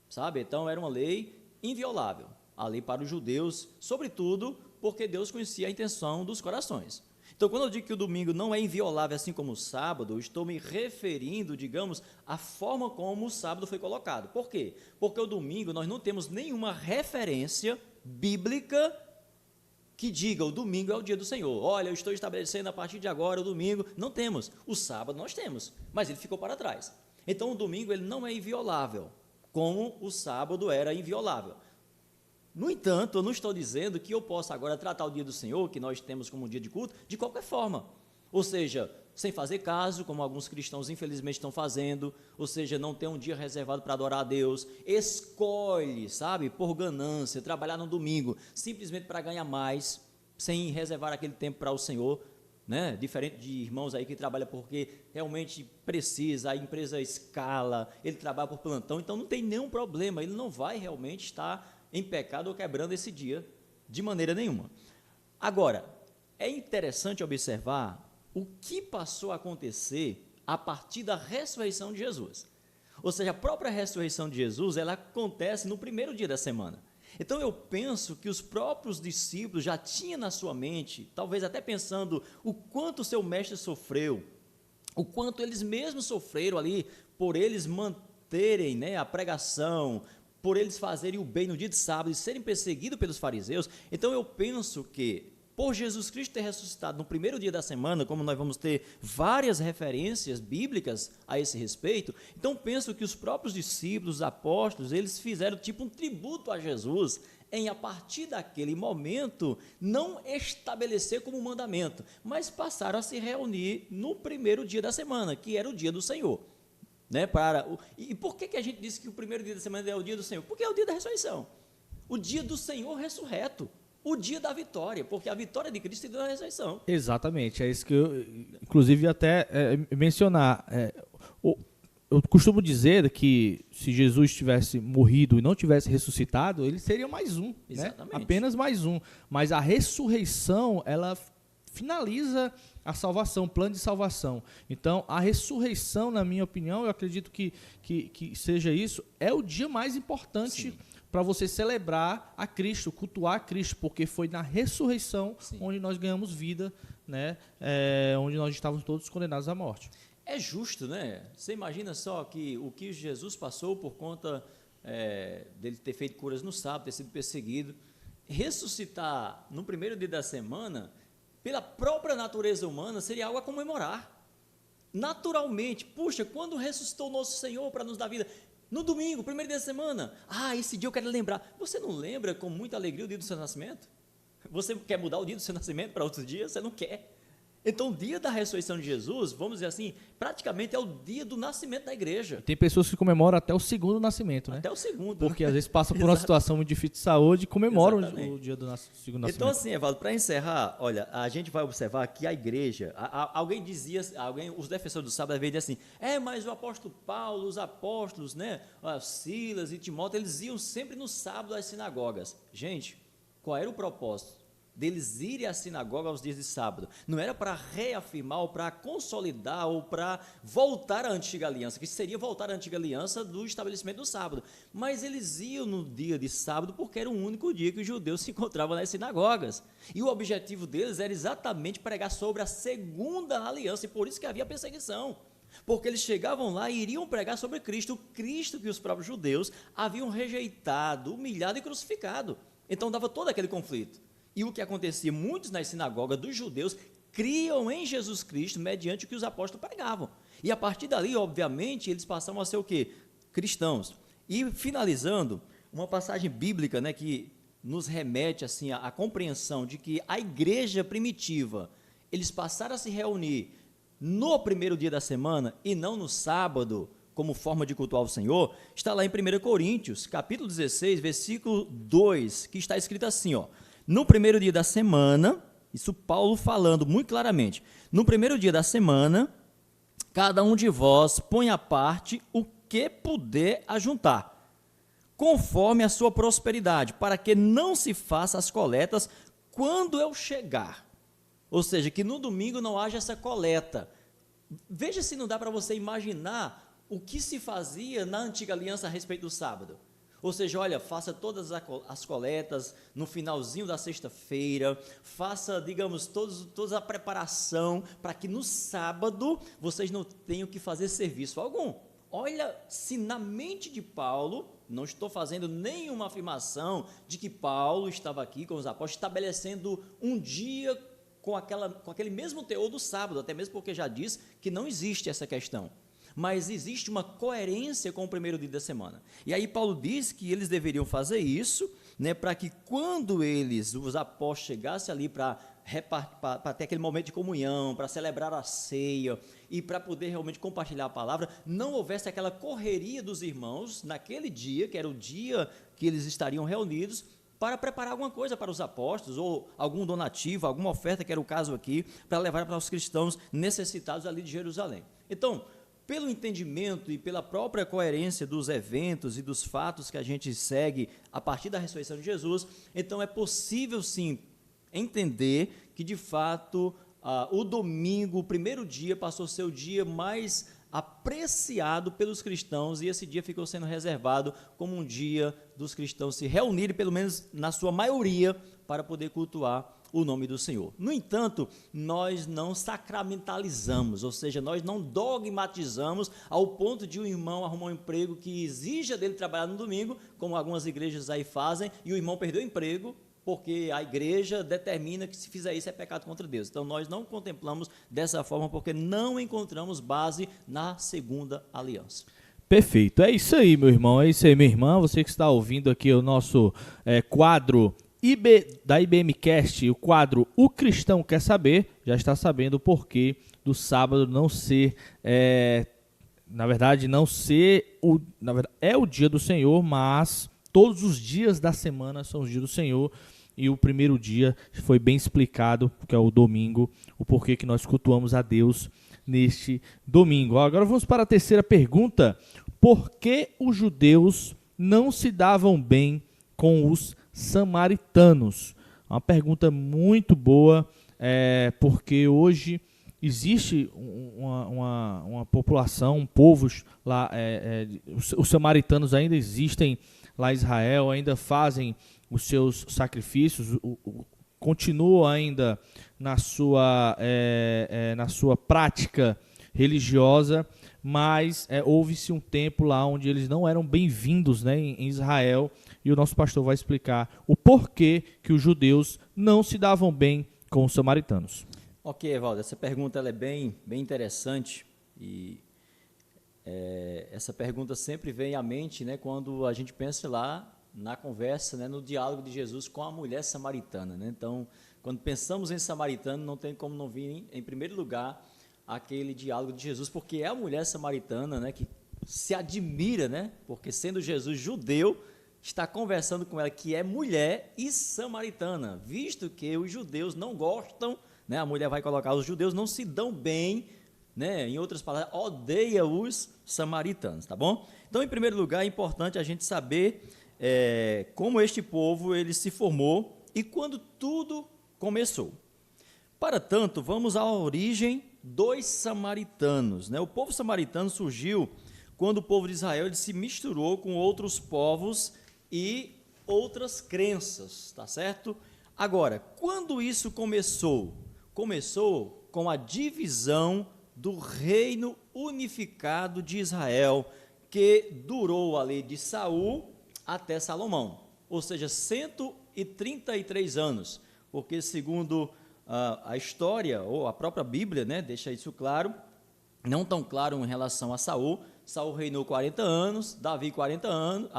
sabe? Então, era uma lei inviolável, a lei para os judeus, sobretudo porque Deus conhecia a intenção dos corações. Então, quando eu digo que o domingo não é inviolável assim como o sábado, eu estou me referindo, digamos, à forma como o sábado foi colocado. Por quê? Porque o domingo nós não temos nenhuma referência bíblica que diga o domingo é o dia do Senhor. Olha, eu estou estabelecendo a partir de agora o domingo. Não temos. O sábado nós temos, mas ele ficou para trás. Então, o domingo ele não é inviolável, como o sábado era inviolável. No entanto, eu não estou dizendo que eu possa agora tratar o dia do Senhor, que nós temos como um dia de culto, de qualquer forma. Ou seja, sem fazer caso, como alguns cristãos infelizmente estão fazendo, ou seja, não ter um dia reservado para adorar a Deus, escolhe, sabe, por ganância, trabalhar no domingo, simplesmente para ganhar mais, sem reservar aquele tempo para o Senhor, né? Diferente de irmãos aí que trabalham porque realmente precisa, a empresa escala, ele trabalha por plantão, então não tem nenhum problema, ele não vai realmente estar em pecado ou quebrando esse dia de maneira nenhuma. Agora, é interessante observar o que passou a acontecer a partir da ressurreição de Jesus. Ou seja, a própria ressurreição de Jesus, ela acontece no primeiro dia da semana. Então eu penso que os próprios discípulos já tinham na sua mente, talvez até pensando o quanto o seu mestre sofreu, o quanto eles mesmos sofreram ali, por eles manterem, né, a pregação, por eles fazerem o bem no dia de sábado e serem perseguidos pelos fariseus. Então eu penso que, por Jesus Cristo ter ressuscitado no primeiro dia da semana, como nós vamos ter várias referências bíblicas a esse respeito, então penso que os próprios discípulos, os apóstolos, eles fizeram tipo um tributo a Jesus, em a partir daquele momento, não estabelecer como mandamento, mas passaram a se reunir no primeiro dia da semana, que era o dia do Senhor. Né, e por que a gente disse que o primeiro dia da semana é o dia do Senhor? Porque é o dia da ressurreição, o dia do Senhor ressurreto, o dia da vitória, porque a vitória de Cristo se deu na ressurreição. Exatamente, é isso que eu, inclusive, até mencionar. Eu costumo dizer que se Jesus tivesse morrido e não tivesse ressuscitado, ele seria mais um, né? Apenas mais um. Mas a ressurreição, ela finaliza a salvação, o plano de salvação. Então, a ressurreição, na minha opinião, eu acredito que seja isso, é o dia mais importante para você celebrar a Cristo, cultuar a Cristo, porque foi na ressurreição onde nós ganhamos vida, né? Onde nós estávamos todos condenados à morte. É justo, né? Você imagina só que o que Jesus passou por conta dele ter feito curas no sábado, ter sido perseguido, ressuscitar no primeiro dia da semana, pela própria natureza humana, seria algo a comemorar. Naturalmente, puxa, quando ressuscitou o nosso Senhor para nos dar vida? No domingo, primeiro dia da semana. Esse dia eu quero lembrar. Você não lembra com muita alegria o dia do seu nascimento? Você quer mudar o dia do seu nascimento para outro dia? Você não quer. Então, o dia da ressurreição de Jesus, vamos dizer assim, praticamente é o dia do nascimento da igreja. Tem pessoas que comemoram até o segundo nascimento, né? Até o segundo. Porque às vezes passam por uma situação muito difícil de saúde e comemoram o dia do segundo nascimento. Então, assim, Evaldo, para encerrar, olha, a gente vai observar que a igreja, alguém dizia, os defensores do sábado, às vezes dizem assim, mas o apóstolo Paulo, os apóstolos, né, Silas e Timóteo, eles iam sempre no sábado às sinagogas. Gente, qual era o propósito deles irem à sinagoga aos dias de sábado? Não era para reafirmar ou para consolidar ou para voltar à antiga aliança, que seria voltar à antiga aliança do estabelecimento do sábado, mas eles iam no dia de sábado porque era o único dia que os judeus se encontravam nas sinagogas, e o objetivo deles era exatamente pregar sobre a segunda aliança, e por isso que havia perseguição, porque eles chegavam lá e iriam pregar sobre Cristo, o Cristo que os próprios judeus haviam rejeitado, humilhado e crucificado. Então dava todo aquele conflito. E o que acontecia? Muitos nas sinagogas dos judeus criam em Jesus Cristo mediante o que os apóstolos pregavam. E a partir dali, obviamente, eles passavam a ser o quê? Cristãos. E finalizando, uma passagem bíblica, né, que nos remete assim, à compreensão de que a igreja primitiva, eles passaram a se reunir no primeiro dia da semana e não no sábado, como forma de cultuar o Senhor, está lá em 1 Coríntios, capítulo 16, versículo 2, que está escrito assim, no primeiro dia da semana, isso Paulo falando muito claramente, no primeiro dia da semana, cada um de vós põe à parte o que puder ajuntar, conforme a sua prosperidade, para que não se faça as coletas quando eu chegar. Ou seja, que no domingo não haja essa coleta. Veja se não dá para você imaginar o que se fazia na antiga aliança a respeito do sábado. Ou seja, olha, faça todas as coletas no finalzinho da sexta-feira, faça, digamos, toda a preparação para que no sábado vocês não tenham que fazer serviço algum. Olha, se na mente de Paulo, não estou fazendo nenhuma afirmação de que Paulo estava aqui com os apóstolos estabelecendo um dia com aquele mesmo teor do sábado, até mesmo porque já diz que não existe essa questão. Mas existe uma coerência com o primeiro dia da semana. E aí Paulo diz que eles deveriam fazer isso, né, para que quando os apóstolos chegassem ali para ter aquele momento de comunhão, para celebrar a ceia e para poder realmente compartilhar a palavra, não houvesse aquela correria dos irmãos naquele dia, que era o dia que eles estariam reunidos, para preparar alguma coisa para os apóstolos, ou algum donativo, alguma oferta, que era o caso aqui, para levar para os cristãos necessitados ali de Jerusalém. Então, pelo entendimento e pela própria coerência dos eventos e dos fatos que a gente segue a partir da ressurreição de Jesus, então é possível sim entender que de fato o domingo, o primeiro dia, passou a ser o dia mais apreciado pelos cristãos, e esse dia ficou sendo reservado como um dia dos cristãos se reunirem, pelo menos na sua maioria, para poder cultuar o nome do Senhor. No entanto, nós não sacramentalizamos, ou seja, nós não dogmatizamos ao ponto de um irmão arrumar um emprego que exija dele trabalhar no domingo, como algumas igrejas aí fazem, e o irmão perdeu o emprego porque a igreja determina que se fizer isso é pecado contra Deus. Então nós não contemplamos dessa forma porque não encontramos base na segunda aliança. Perfeito, é isso aí, meu irmão, é isso aí, minha irmã. Você que está ouvindo aqui o nosso quadro da IBMcast, o quadro O Cristão Quer Saber, já está sabendo o porquê do sábado não ser, na verdade, é o dia do Senhor, mas todos os dias da semana são os dias do Senhor, e o primeiro dia foi bem explicado, que é o domingo, o porquê que nós cultuamos a Deus neste domingo. Agora vamos para a terceira pergunta: por que os judeus não se davam bem com os samaritanos? Uma pergunta muito boa, porque hoje existe uma população, povos lá, os samaritanos ainda existem lá em Israel, ainda fazem os seus sacrifícios, continuam ainda na sua prática religiosa, mas houve-se um tempo lá onde eles não eram bem-vindos, né, em Israel, e o nosso pastor vai explicar o porquê que os judeus não se davam bem com os samaritanos. Ok, Evaldo, essa pergunta ela é bem interessante, e essa pergunta sempre vem à mente, né, quando a gente pensa lá na conversa, né, no diálogo de Jesus com a mulher samaritana, né? Então, quando pensamos em samaritano, não tem como não vir em primeiro lugar aquele diálogo de Jesus, porque é a mulher samaritana, né, que se admira, né, porque sendo Jesus judeu, está conversando com ela, que é mulher e samaritana, visto que os judeus não gostam, né, a mulher vai colocar, os judeus não se dão bem, né, em outras palavras, odeia os samaritanos, tá bom? Então, em primeiro lugar, é importante a gente saber como este povo ele se formou e quando tudo começou. Para tanto, vamos à origem dos samaritanos, né? O povo samaritano surgiu quando o povo de Israel ele se misturou com outros povos e outras crenças, tá certo? Agora, quando isso começou? Começou com a divisão do reino unificado de Israel, que durou ali de Saul até Salomão, ou seja, 133 anos, porque segundo a história, ou a própria Bíblia, né, deixa isso claro, não tão claro em relação a Saul. Saul reinou 40 anos, Davi 40 anos,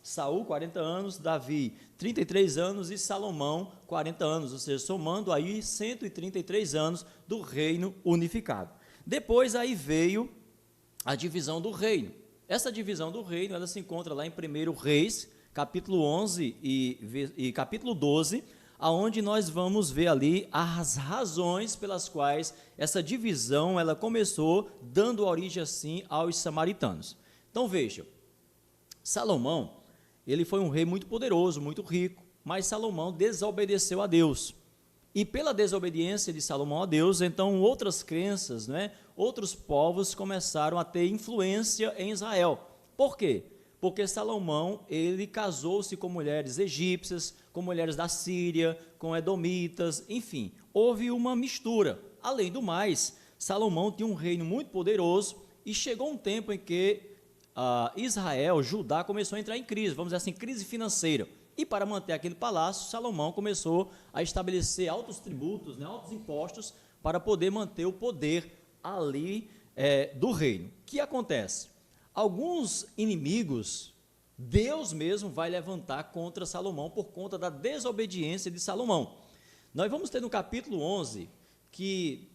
Saul 40 anos, Davi 33 anos e Salomão 40 anos, ou seja, somando aí 133 anos do reino unificado. Depois aí veio a divisão do reino. Essa divisão do reino, ela se encontra lá em 1 Reis, capítulo 11 e capítulo 12, aonde nós vamos ver ali as razões pelas quais essa divisão ela começou, dando origem assim aos samaritanos. Então veja, Salomão, ele foi um rei muito poderoso, muito rico, mas Salomão desobedeceu a Deus. E pela desobediência de Salomão a Deus, então outras crenças, né, outros povos começaram a ter influência em Israel. Por quê? Porque Salomão, ele casou-se com mulheres egípcias, com mulheres da Síria, com edomitas, enfim, houve uma mistura. Além do mais, Salomão tinha um reino muito poderoso e chegou um tempo em que Israel, Judá, começou a entrar em crise, vamos dizer assim, crise financeira. E para manter aquele palácio, Salomão começou a estabelecer altos tributos, né, altos impostos, para poder manter o poder ali do reino. O que acontece? Alguns inimigos, Deus mesmo vai levantar contra Salomão por conta da desobediência de Salomão. Nós vamos ter no capítulo 11 que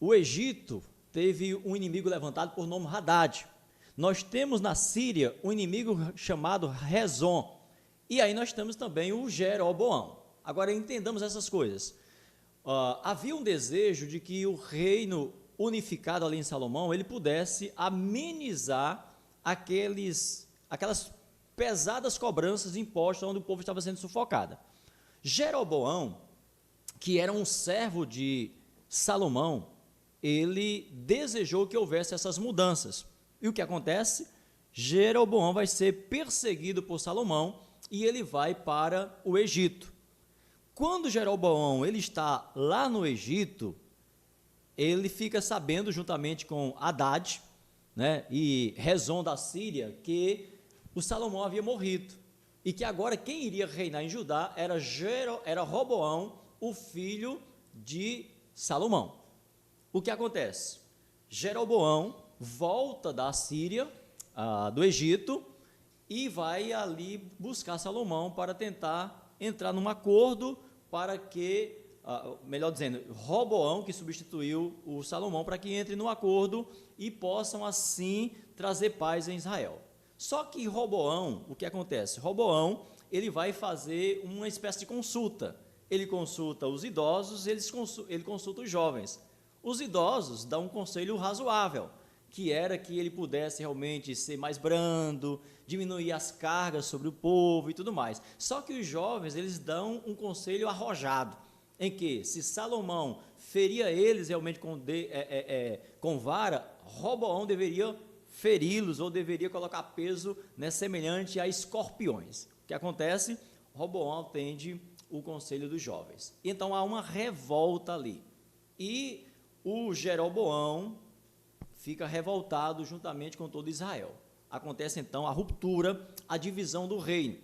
o Egito teve um inimigo levantado por nome Hadad. Nós temos na Síria um inimigo chamado Rezon. E aí nós temos também o Jeroboão. Agora entendamos essas coisas. Havia um desejo de que o reino unificado ali em Salomão, ele pudesse amenizar aquelas pesadas cobranças de impostos onde o povo estava sendo sufocado. Jeroboão, que era um servo de Salomão, ele desejou que houvesse essas mudanças. E o que acontece? Jeroboão vai ser perseguido por Salomão e ele vai para o Egito. Quando Jeroboão ele está lá no Egito, ele fica sabendo, juntamente com Hadad, né, e Rezon da Síria, que o Salomão havia morrido, e que agora quem iria reinar em Judá era Roboão, o filho de Salomão. O que acontece? Jeroboão volta da Síria, do Egito, e vai ali buscar Salomão para tentar entrar num acordo para que, melhor dizendo, Roboão, que substituiu o Salomão, para que entre no acordo e possam assim trazer paz em Israel. Só que Roboão, o que acontece? Roboão, ele vai fazer uma espécie de consulta. Ele consulta os idosos, ele consulta os jovens. Os idosos dão um conselho razoável, que era que ele pudesse realmente ser mais brando, diminuir as cargas sobre o povo e tudo mais. Só que os jovens, eles dão um conselho arrojado, em que se Salomão feria eles realmente com vara, Roboão deveria feri-los ou deveria colocar peso, né, semelhante a escorpiões. O que acontece? Roboão atende o conselho dos jovens. Então há uma revolta ali. E o Jeroboão fica revoltado juntamente com todo Israel. Acontece então a ruptura, a divisão do reino,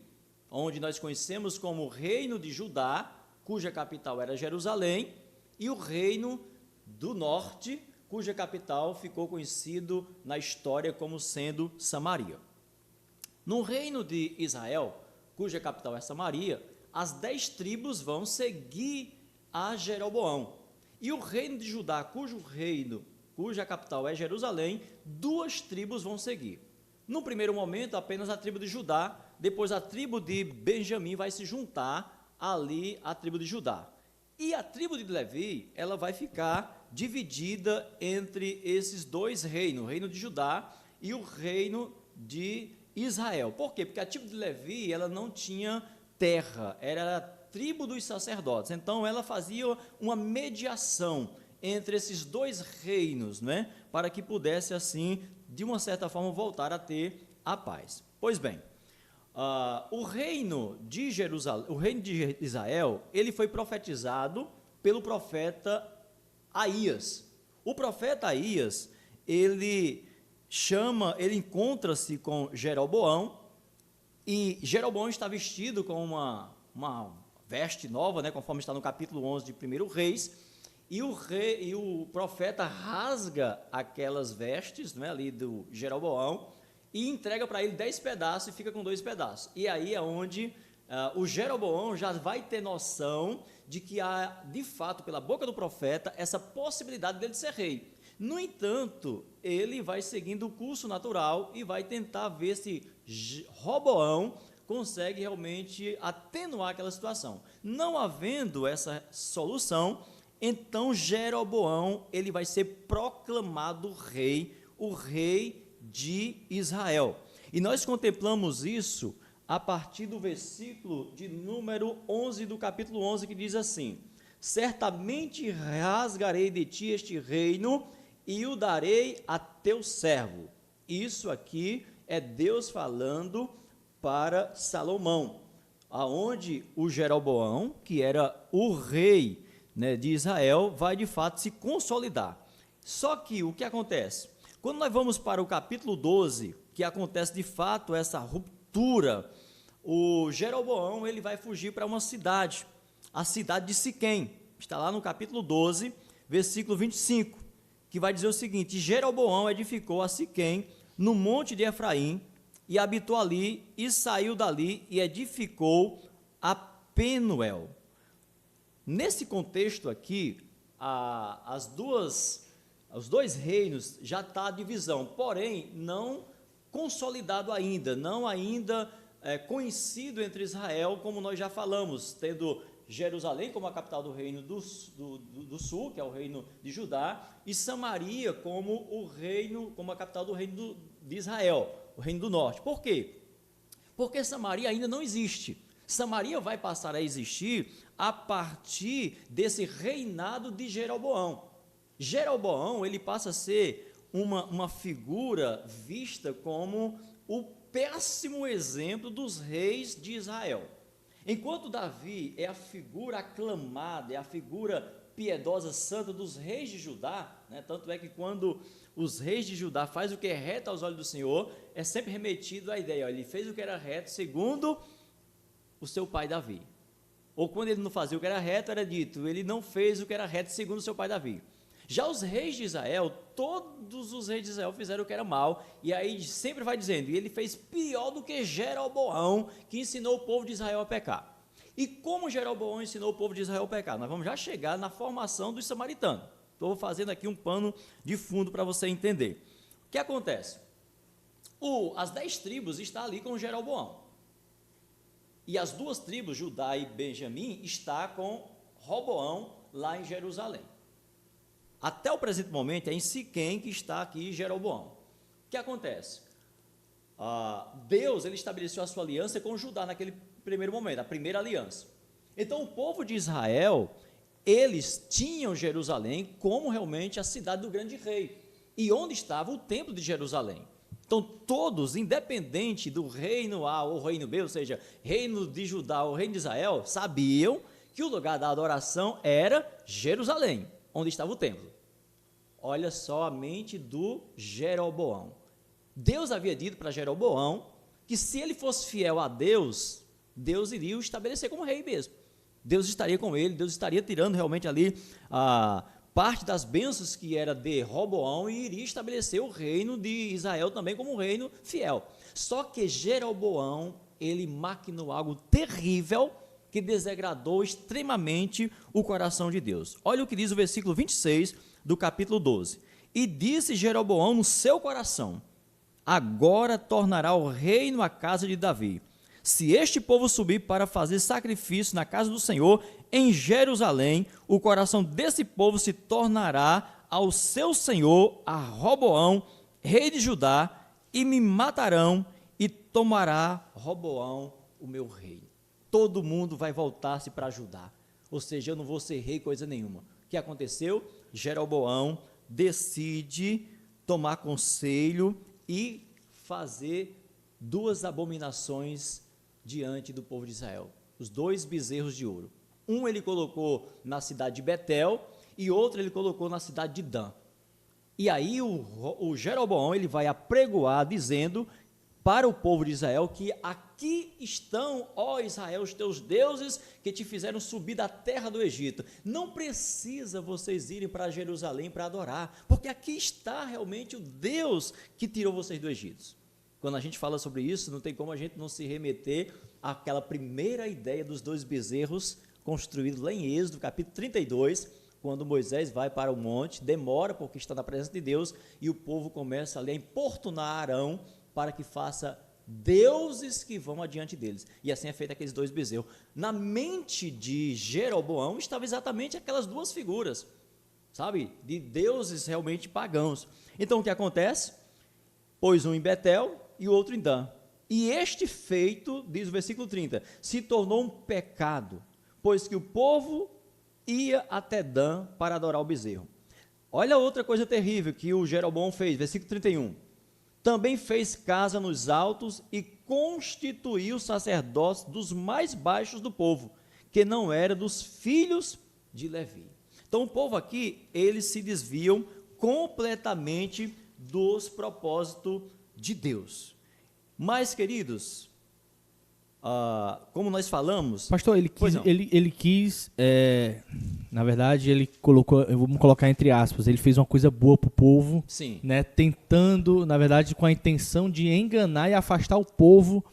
onde nós conhecemos como o reino de Judá, cuja capital era Jerusalém, e o reino do norte, cuja capital ficou conhecido na história como sendo Samaria. No reino de Israel, cuja capital é Samaria, as 10 tribos vão seguir a Jeroboão. E o reino de Judá, cuja capital é Jerusalém, 2 tribos vão seguir. No primeiro momento, apenas a tribo de Judá, depois a tribo de Benjamim vai se juntar ali à tribo de Judá. E a tribo de Levi, ela vai ficar dividida entre esses 2 reinos, o reino de Judá e o reino de Israel. Por quê? Porque a tribo de Levi, ela não tinha terra, era a tribo dos sacerdotes. Então, ela fazia uma mediação entre esses 2 reinos, né, para que pudesse, assim, de uma certa forma, voltar a ter a paz. Pois bem, o reino de Jerusalém, o reino de Israel, ele foi profetizado pelo profeta Aías. O profeta Aías, ele encontra-se com Jeroboão, e Jeroboão está vestido com uma veste nova, né, conforme está no capítulo 11 de 1 Reis, e o profeta rasga aquelas vestes, né, ali do Jeroboão, e entrega para ele 10 pedaços e fica com 2 pedaços. E aí é onde o Jeroboão já vai ter noção de que há, de fato, pela boca do profeta, essa possibilidade dele ser rei. No entanto, ele vai seguindo o curso natural e vai tentar ver se Roboão consegue realmente atenuar aquela situação. Não havendo essa solução, então Jeroboão ele vai ser proclamado rei, o rei de Israel. E nós contemplamos isso a partir do versículo de número 11 do capítulo 11, que diz assim: certamente rasgarei de ti este reino e o darei a teu servo. Isso aqui é Deus falando para Salomão, aonde o Jeroboão, que era o rei, né, de Israel, vai de fato se consolidar. Só que o que acontece? Quando nós vamos para o capítulo 12, que acontece de fato essa ruptura, o Jeroboão ele vai fugir para uma cidade, a cidade de Siquém. Está lá no capítulo 12, versículo 25, que vai dizer o seguinte: Jeroboão edificou a Siquém no monte de Efraim, e habitou ali, e saiu dali, e edificou a Penuel. Nesse contexto aqui, os dois reinos já está a divisão, porém não consolidado ainda, não ainda conhecido entre Israel, como nós já falamos, tendo Jerusalém como a capital do reino do sul, que é o reino de Judá, e Samaria como a capital do reino de Israel, o reino do norte. Por quê? Porque Samaria ainda não existe. Samaria vai passar a existir a partir desse reinado de Jeroboão. Jeroboão, ele passa a ser uma figura vista como o péssimo exemplo dos reis de Israel. Enquanto Davi é a figura aclamada, é a figura piedosa, santa dos reis de Judá, né? Tanto é que quando os reis de Judá fazem o que é reto aos olhos do Senhor, é sempre remetido à ideia, ele fez o que era reto segundo o seu pai Davi. Ou quando ele não fazia o que era reto, era dito, ele não fez o que era reto segundo o seu pai Davi. Já os reis de Israel, todos os reis de Israel fizeram o que era mal, e aí sempre vai dizendo, e ele fez pior do que Jeroboão, que ensinou o povo de Israel a pecar. E como Jeroboão ensinou o povo de Israel a pecar? Nós vamos já chegar na formação dos samaritanos. Estou fazendo aqui um pano de fundo para você entender. O que acontece? As 10 tribos estão ali com Jeroboão. E as 2 tribos, Judá e Benjamim, está com Roboão lá em Jerusalém. Até o presente momento é em Siquém que está aqui Jeroboão. O que acontece? Deus ele estabeleceu a sua aliança com Judá naquele primeiro momento, a primeira aliança. Então o povo de Israel, eles tinham Jerusalém como realmente a cidade do grande rei, e onde estava o templo de Jerusalém. Então todos, independente do reino A ou reino B, ou seja, reino de Judá ou reino de Israel, sabiam que o lugar da adoração era Jerusalém, onde estava o templo. Olha só a mente do Jeroboão. Deus havia dito para Jeroboão que se ele fosse fiel a Deus, Deus iria o estabelecer como rei mesmo. Deus estaria com ele, Deus estaria tirando realmente ali parte das bênçãos que era de Roboão e iria estabelecer o reino de Israel também como um reino fiel. Só que Jeroboão, ele maquinou algo terrível que desagradou extremamente o coração de Deus. Olha o que diz o versículo 26 do capítulo 12. E disse Jeroboão no seu coração: agora tornará o reino à casa de Davi. Se este povo subir para fazer sacrifício na casa do Senhor em Jerusalém, o coração desse povo se tornará ao seu senhor, a Roboão, rei de Judá, e me matarão, e tomará Roboão o meu reino. Todo mundo vai voltar-se para Judá, ou seja, eu não vou ser rei coisa nenhuma. O que aconteceu? Jeroboão decide tomar conselho e fazer 2 abominações diante do povo de Israel, os 2 bezerros de ouro. Um ele colocou na cidade de Betel e outro ele colocou na cidade de Dan. E aí o Jeroboão ele vai apregoar dizendo para o povo de Israel que aqui estão, ó Israel, os teus deuses que te fizeram subir da terra do Egito. Não precisa vocês irem para Jerusalém para adorar, porque aqui está realmente o Deus que tirou vocês do Egito. Quando a gente fala sobre isso, não tem como a gente não se remeter àquela primeira ideia dos 2 bezerros construídos lá em Êxodo, capítulo 32, quando Moisés vai para o monte, demora porque está na presença de Deus, e o povo começa ali a importunar Arão para que faça deuses que vão adiante deles. E assim é feito aqueles 2 bezerros. Na mente de Jeroboão estava exatamente aquelas 2 figuras, sabe, de deuses realmente pagãos. Então o que acontece? Pôs um em Betel e o outro em Dan. E este feito, diz o versículo 30, se tornou um pecado, pois que o povo ia até Dan para adorar o bezerro. Olha outra coisa terrível que o Jeroboão fez, versículo 31. Também fez casa nos altos e constituiu sacerdotes dos mais baixos do povo, que não era dos filhos de Levi. Então o povo aqui, eles se desviam completamente dos propósitos de Deus. Mas, queridos, como nós falamos... Pastor, ele quis, na verdade, ele colocou, vamos colocar entre aspas, ele fez uma coisa boa para o povo, sim, né, tentando, na verdade, com a intenção de enganar e afastar o povo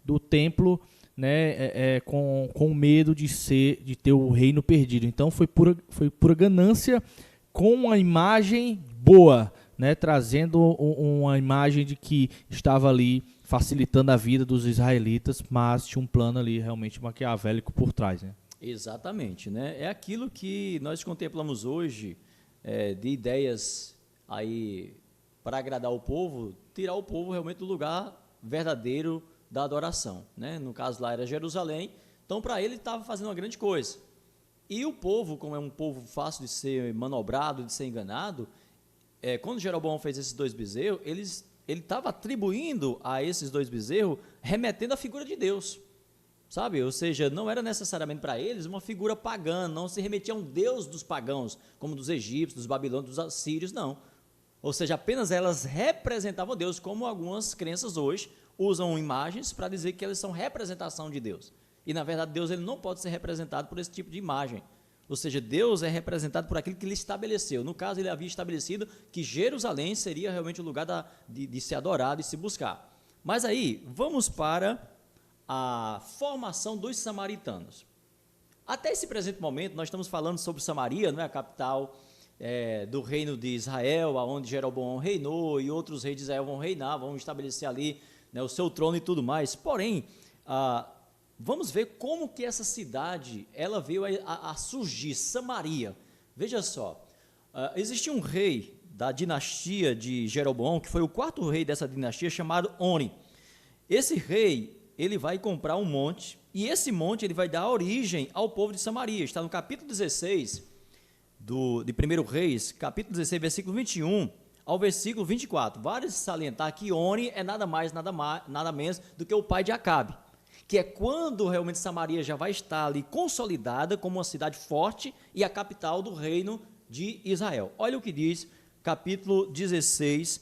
do templo, né, com medo de ter o reino perdido. Então foi pura ganância com uma imagem boa, né, trazendo uma imagem de que estava ali facilitando a vida dos israelitas, mas tinha um plano ali realmente maquiavélico por trás, né? Exatamente, né? É aquilo que nós contemplamos hoje, de ideias aí para agradar o povo, tirar o povo realmente do lugar verdadeiro da adoração, né? No caso lá era Jerusalém, então para ele estava fazendo uma grande coisa. E o povo, como é um povo fácil de ser manobrado, de ser enganado, quando Jeroboão fez esses 2 bezerros, ele estava atribuindo a esses 2 bezerros, remetendo à figura de Deus, sabe? Ou seja, não era necessariamente para eles uma figura pagã, não se remetia a um Deus dos pagãos, como dos egípcios, dos babilônios, dos assírios, não. Ou seja, apenas elas representavam Deus, como algumas crenças hoje usam imagens para dizer que elas são representação de Deus. E, na verdade, Deus ele não pode ser representado por esse tipo de imagem. Ou seja, Deus é representado por aquilo que ele estabeleceu. No caso, ele havia estabelecido que Jerusalém seria realmente o lugar de se adorar, de se buscar. Mas aí, vamos para a formação dos samaritanos. Até esse presente momento, nós estamos falando sobre Samaria, não é, a capital do reino de Israel, onde Jeroboão reinou, e outros reis de Israel vão reinar, vão estabelecer ali, né, o seu trono e tudo mais. Porém, vamos ver como que essa cidade ela veio a surgir, Samaria. Veja só, existia um rei da dinastia de Jeroboão, que foi o 4º rei dessa dinastia, chamado Oni. Esse rei, ele vai comprar um monte, e esse monte ele vai dar origem ao povo de Samaria. Está no capítulo 16 de 1 Reis, capítulo 16, versículo 21 ao versículo 24. Vale salientar que Oni é nada mais, nada menos do que o pai de Acabe, que é quando realmente Samaria já vai estar ali consolidada como uma cidade forte e a capital do reino de Israel. Olha o que diz capítulo 16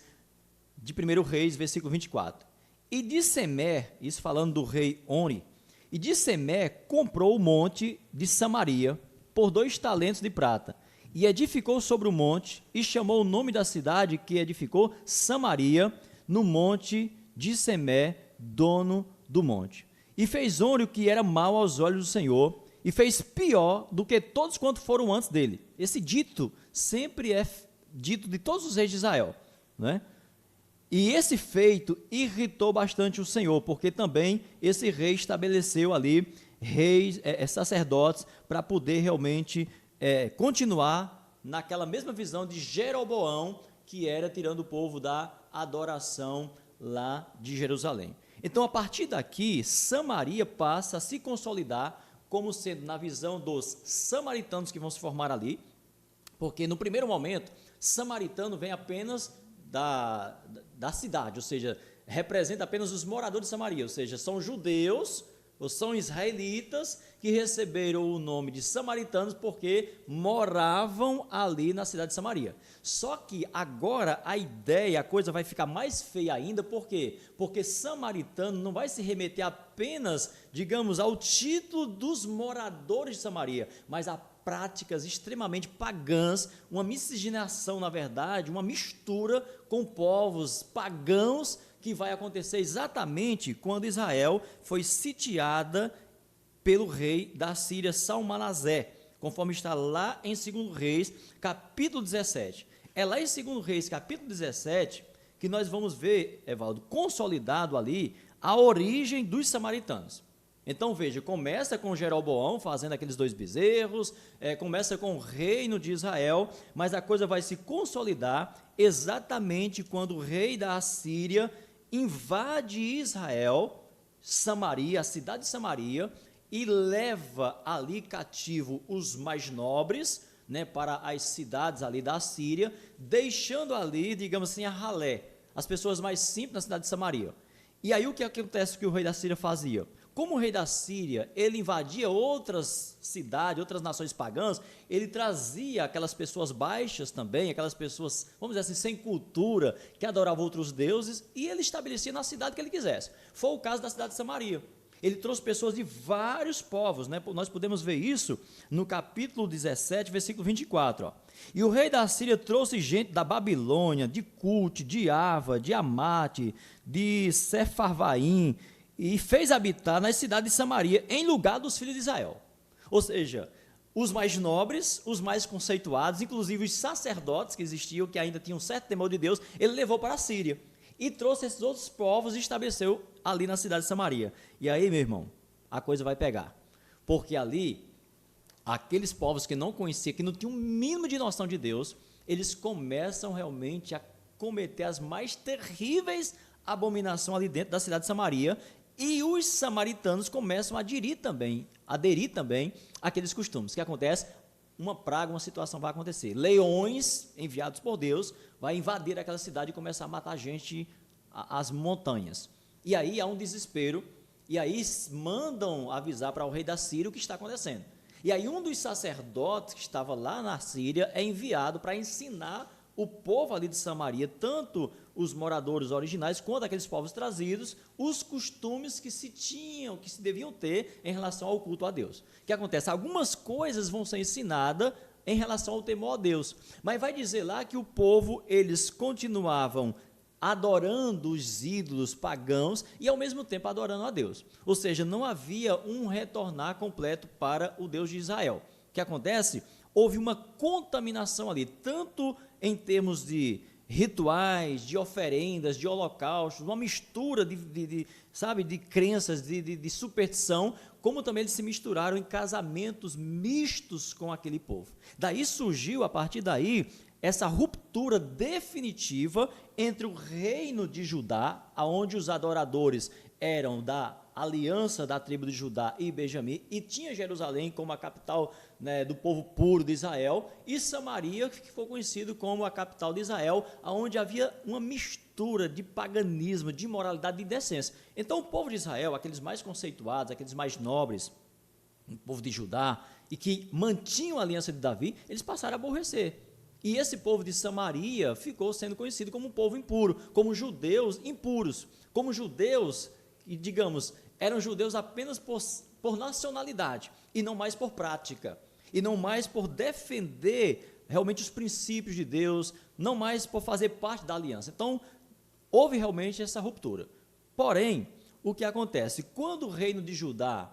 de 1 Reis, versículo 24. E de Semer, isso falando do rei Oni, e de Semer comprou o monte de Samaria por 2 talentos de prata, e edificou sobre o monte, e chamou o nome da cidade que edificou Samaria, no monte de Semer, dono do monte. E fez Oni o que era mal aos olhos do Senhor, e fez pior do que todos quantos foram antes dele. Esse dito sempre é dito de todos os reis de Israel, né? E esse feito irritou bastante o Senhor, porque também esse rei estabeleceu ali reis, sacerdotes, para poder realmente continuar naquela mesma visão de Jeroboão, que era tirando o povo da adoração lá de Jerusalém. Então, a partir daqui, Samaria passa a se consolidar como sendo, na visão dos samaritanos que vão se formar ali, porque no primeiro momento, samaritano vem apenas da cidade, ou seja, representa apenas os moradores de Samaria, ou seja, são judeus ou são israelitas que receberam o nome de samaritanos porque moravam ali na cidade de Samaria. Só que agora a coisa vai ficar mais feia ainda, por quê? Porque samaritano não vai se remeter apenas, digamos, ao título dos moradores de Samaria, mas a práticas extremamente pagãs, uma miscigenação, na verdade, uma mistura com povos pagãos, que vai acontecer exatamente quando Israel foi sitiada pelo rei da Síria, Salmanasé, conforme está lá em 2 Reis, capítulo 17. É lá em 2 Reis, capítulo 17, que nós vamos ver, Evaldo, consolidado ali a origem dos samaritanos. Então, veja, começa com Jeroboão fazendo aqueles 2 bezerros, começa com o reino de Israel, mas a coisa vai se consolidar exatamente quando o rei da Assíria invade Israel, Samaria, a cidade de Samaria, e leva ali cativo os mais nobres, né, para as cidades ali da Síria, deixando ali, digamos assim, a ralé, as pessoas mais simples na cidade de Samaria. E aí o que acontece que o rei da Síria fazia? Como o rei da Síria, ele invadia outras cidades, outras nações pagãs, ele trazia aquelas pessoas baixas também, aquelas pessoas, vamos dizer assim, sem cultura, que adoravam outros deuses, e ele estabelecia na cidade que ele quisesse. Foi o caso da cidade de Samaria. Ele trouxe pessoas de vários povos, né? Nós podemos ver isso no capítulo 17, versículo 24. Ó. E o rei da Síria trouxe gente da Babilônia, de Cute, de Ava, de Amate, de Sefarvaim, e fez habitar nas cidades de Samaria, em lugar dos filhos de Israel. Ou seja, os mais nobres, os mais conceituados, inclusive os sacerdotes que existiam, que ainda tinham um certo temor de Deus, ele levou para a Síria. E trouxe esses outros povos e estabeleceu ali na cidade de Samaria. E aí, meu irmão, a coisa vai pegar. Porque ali, aqueles povos que não conheciam, que não tinham um mínimo de noção de Deus, eles começam realmente a cometer as mais terríveis abominações ali dentro da cidade de Samaria. E os samaritanos começam a aderir também àqueles costumes. O que acontece? Uma praga, uma situação vai acontecer. Leões enviados por Deus vai invadir aquela cidade e começar a matar gente às montanhas. E aí há um desespero, e aí mandam avisar para o rei da Síria o que está acontecendo. E aí um dos sacerdotes que estava lá na Síria é enviado para ensinar o povo ali de Samaria, tanto os moradores originais quanto aqueles povos trazidos, os costumes que se tinham, que se deviam ter em relação ao culto a Deus. O que acontece? Algumas coisas vão ser ensinadas em relação ao temor a Deus, mas vai dizer lá que o povo, eles continuavam adorando os ídolos pagãos e ao mesmo tempo adorando a Deus. Ou seja, não havia um retornar completo para o Deus de Israel. O que acontece? Houve uma contaminação ali, tanto em termos de rituais, de oferendas, de holocaustos, uma mistura de crenças, de superstição, como também eles se misturaram em casamentos mistos com aquele povo. Daí surgiu, a partir daí, essa ruptura definitiva entre o reino de Judá, onde os adoradores eram da aliança da tribo de Judá e Benjamim, e tinha Jerusalém como a capital, né, do povo puro de Israel, e Samaria, que foi conhecido como a capital de Israel, onde havia uma mistura de paganismo, de imoralidade, de indecência. Então o povo de Israel, aqueles mais conceituados, aqueles mais nobres, o povo de Judá, e que mantinham a aliança de Davi, eles passaram a aborrecer. E esse povo de Samaria ficou sendo conhecido como um povo impuro, como judeus impuros, como judeus, e digamos, eram judeus apenas por nacionalidade, e não mais por prática, e não mais por defender realmente os princípios de Deus, não mais por fazer parte da aliança. Então, houve realmente essa ruptura. Porém, o que acontece? Quando o reino de Judá,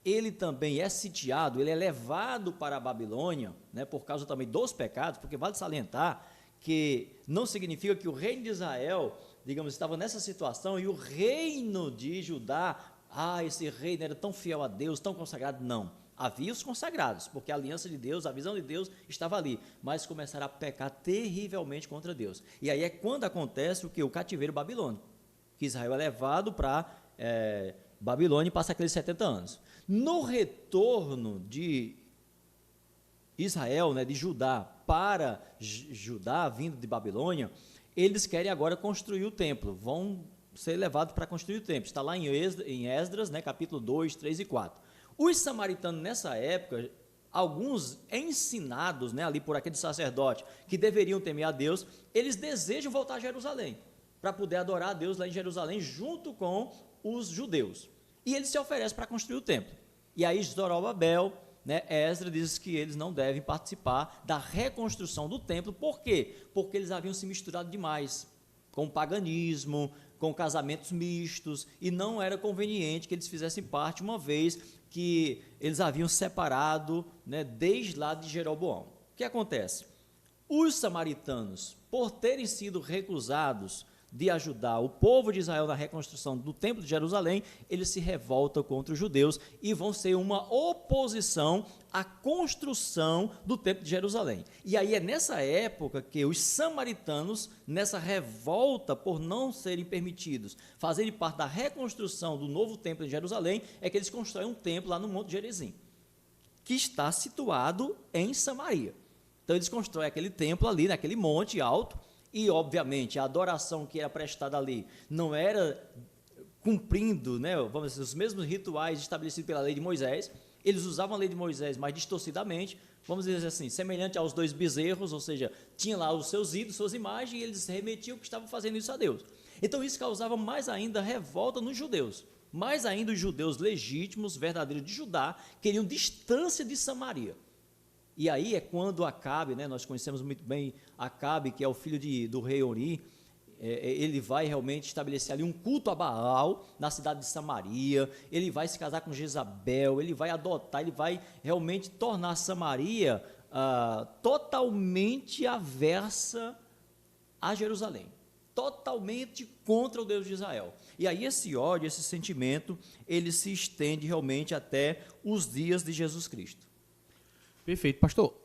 ele também é sitiado, ele é levado para a Babilônia, né, por causa também dos pecados, porque vale salientar que não significa que o reino de Israel, digamos, estava nessa situação e o reino de Judá, esse reino era tão fiel a Deus, tão consagrado, não. Havia os consagrados, porque a aliança de Deus, a visão de Deus estava ali, mas começaram a pecar terrivelmente contra Deus. E aí é quando acontece o que? O cativeiro babilônico, que Israel é levado para Babilônia e passa aqueles 70 anos. No retorno de Israel, né, de Judá para Judá, vindo de Babilônia, eles querem agora construir o templo, vão ser levados para construir o templo. Está lá em Esdras, né, capítulo 2, 3 e 4. Os samaritanos, nessa época, alguns ensinados, né, ali por aquele sacerdote, que deveriam temer a Deus, eles desejam voltar a Jerusalém, para poder adorar a Deus lá em Jerusalém, junto com os judeus. E eles se oferecem para construir o templo. E aí Zorobabel, né, Esdras diz que eles não devem participar da reconstrução do templo. Por quê? Porque eles haviam se misturado demais com o paganismo, com casamentos mistos, e não era conveniente que eles fizessem parte, uma vez que eles haviam separado, né, desde lá de Jeroboão. O que acontece? Os samaritanos, por terem sido recusados de ajudar o povo de Israel na reconstrução do Templo de Jerusalém, eles se revoltam contra os judeus e vão ser uma oposição à construção do Templo de Jerusalém. E aí é nessa época que os samaritanos, nessa revolta por não serem permitidos fazerem parte da reconstrução do novo Templo de Jerusalém, é que eles constroem um templo lá no Monte Gerizim, que está situado em Samaria. Então eles constroem aquele templo ali, naquele monte alto, e obviamente a adoração que era prestada ali não era cumprindo, né, vamos dizer, os mesmos rituais estabelecidos pela lei de Moisés. Eles usavam a lei de Moisés mais distorcidamente, vamos dizer assim, semelhante aos 2 bezerros, ou seja, tinha lá os seus ídolos, suas imagens, e eles remetiam que estavam fazendo isso a Deus. Então isso causava mais ainda revolta nos judeus. Mais ainda os judeus legítimos, verdadeiros de Judá, queriam distância de Samaria. E aí é quando Acabe, né, nós conhecemos muito bem Acabe, que é o filho do rei Ori, ele vai realmente estabelecer ali um culto a Baal na cidade de Samaria, ele vai se casar com Jezabel, ele vai adotar, ele vai realmente tornar Samaria totalmente aversa a Jerusalém, totalmente contra o Deus de Israel. E aí esse ódio, esse sentimento, ele se estende realmente até os dias de Jesus Cristo. Perfeito. Pastor,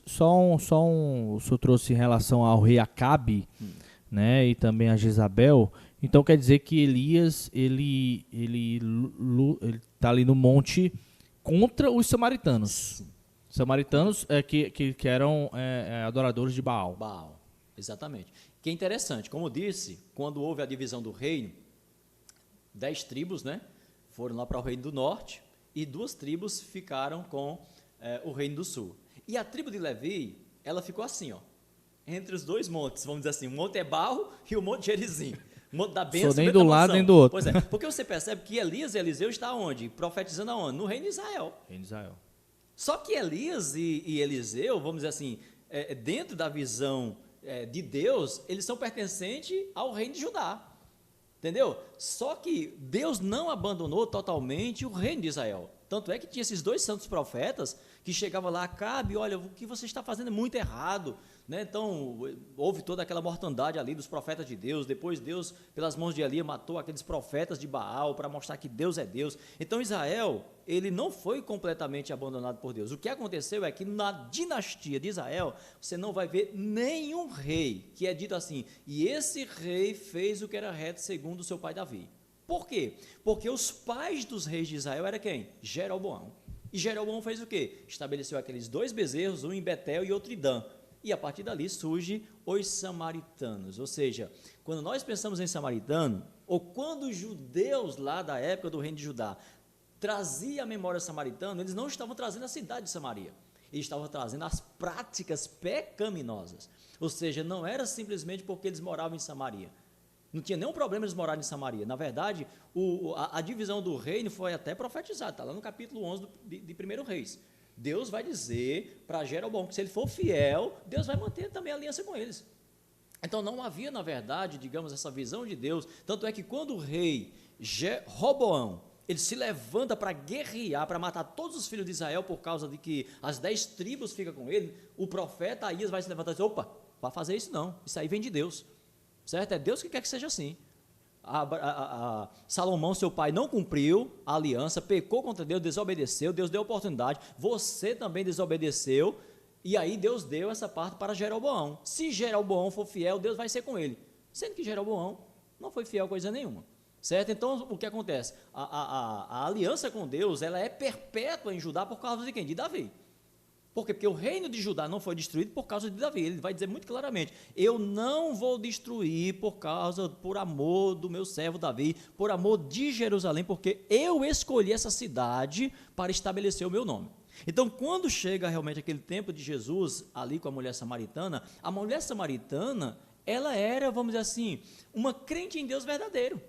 o senhor trouxe em relação ao rei Acabe, né, e também a Jezabel. Então quer dizer que Elias, ele está ali no monte contra os samaritanos. Sim. Samaritanos que eram adoradores de Baal. Baal, exatamente. Que é interessante, como eu disse, quando houve a divisão do reino, 10 tribos, né, foram lá para o reino do norte, e 2 tribos ficaram com o reino do sul. E a tribo de Levi, ela ficou assim, ó, entre os 2 montes, vamos dizer assim, o monte Ebal e o monte Gerizim. O monte da bênção. Nem do lado, nem do outro. Pois é, porque você percebe que Elias e Eliseu estão onde? Profetizando aonde? No reino de Israel. Reino de Israel. Só que Elias e Eliseu, vamos dizer assim, dentro da visão de Deus, eles são pertencentes ao reino de Judá. Entendeu? Só que Deus não abandonou totalmente o reino de Israel. Tanto é que tinha esses 2 santos profetas que chegavam lá, Acabe, olha, o que você está fazendo é muito errado, né? Então, houve toda aquela mortandade ali dos profetas de Deus. Depois Deus, pelas mãos de Elias, matou aqueles profetas de Baal para mostrar que Deus é Deus. Então Israel, ele não foi completamente abandonado por Deus. O que aconteceu é que na dinastia de Israel, você não vai ver nenhum rei que é dito assim, e esse rei fez o que era reto segundo o seu pai Davi. Por quê? Porque os pais dos reis de Israel eram quem? Jeroboão. E Jeroboão fez o quê? Estabeleceu aqueles 2 bezerros, um em Betel e outro em Dan. E a partir dali surge os samaritanos. Ou seja, quando nós pensamos em samaritano, ou quando os judeus lá da época do reino de Judá traziam a memória samaritana, eles não estavam trazendo a cidade de Samaria. Eles estavam trazendo as práticas pecaminosas. Ou seja, não era simplesmente porque eles moravam em Samaria. Não tinha nenhum problema eles morarem em Samaria. Na verdade, a divisão do reino foi até profetizada. Está lá no capítulo 11 de 1 Reis. Deus vai dizer para Jeroboão que se ele for fiel, Deus vai manter também a aliança com eles. Então não havia, na verdade, digamos, essa visão de Deus. Tanto é que quando o rei Roboão, ele se levanta para guerrear, para matar todos os filhos de Israel por causa de que as 10 tribos ficam com ele, o profeta Aías vai se levantar e dizer, opa, vai fazer isso não, isso aí vem de Deus. Certo? É Deus que quer que seja assim. Salomão, seu pai, não cumpriu a aliança, pecou contra Deus, desobedeceu, Deus deu oportunidade, você também desobedeceu, e aí Deus deu essa parte para Jeroboão. Se Jeroboão for fiel, Deus vai ser com ele. Sendo que Jeroboão não foi fiel a coisa nenhuma. Certo? Então, o que acontece? A aliança com Deus, ela é perpétua em Judá por causa de quem? De Davi. Por quê? Porque o reino de Judá não foi destruído por causa de Davi. Ele vai dizer muito claramente, eu não vou destruir por amor do meu servo Davi, por amor de Jerusalém, porque eu escolhi essa cidade para estabelecer o meu nome. Então, quando chega realmente aquele tempo de Jesus, ali com a mulher samaritana, ela era, vamos dizer assim, uma crente em Deus verdadeiro.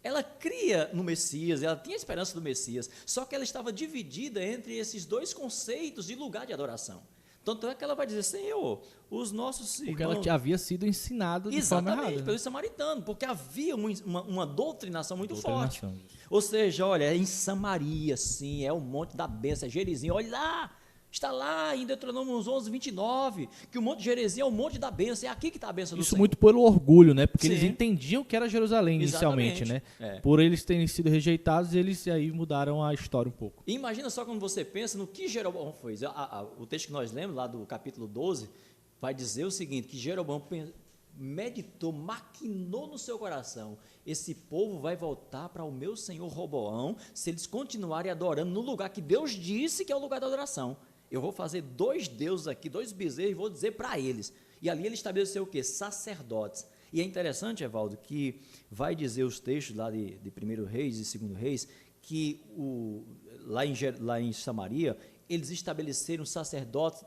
Ela cria no Messias, ela tinha esperança do Messias, só que ela estava dividida entre esses 2 conceitos de lugar de adoração. Tanto é que ela vai dizer, Senhor, os nossos irmãos... Porque ela havia sido ensinada de forma errada. Exatamente, pelos samaritanos, porque havia uma doutrinação muito forte. Ou seja, olha, é em Samaria, sim, é o monte da bênção, é Gerizim, olha lá, Está lá em Deuteronômio 11, 29, que o Monte Gerizim é o monte da bênção, é aqui que está a bênção do Isso Senhor. muito pelo orgulho, né? Porque Sim. eles entendiam que era Jerusalém inicialmente, Exatamente. né? Por eles terem sido rejeitados, eles aí mudaram a história um pouco. E imagina só quando você pensa no que Jeroboão fez. O texto que nós lemos, lá do capítulo 12, vai dizer o seguinte, que Jeroboão meditou, maquinou no seu coração, esse povo vai voltar para o meu senhor Roboão, se eles continuarem adorando no lugar que Deus disse que é o lugar da adoração. Eu vou fazer 2 deuses aqui, 2 bezerros, e vou dizer para eles. E ali ele estabeleceu o quê? Sacerdotes. E é interessante, Evaldo, que vai dizer os textos lá de 1 Reis e 2 Reis, que lá em Samaria, eles estabeleceram sacerdotes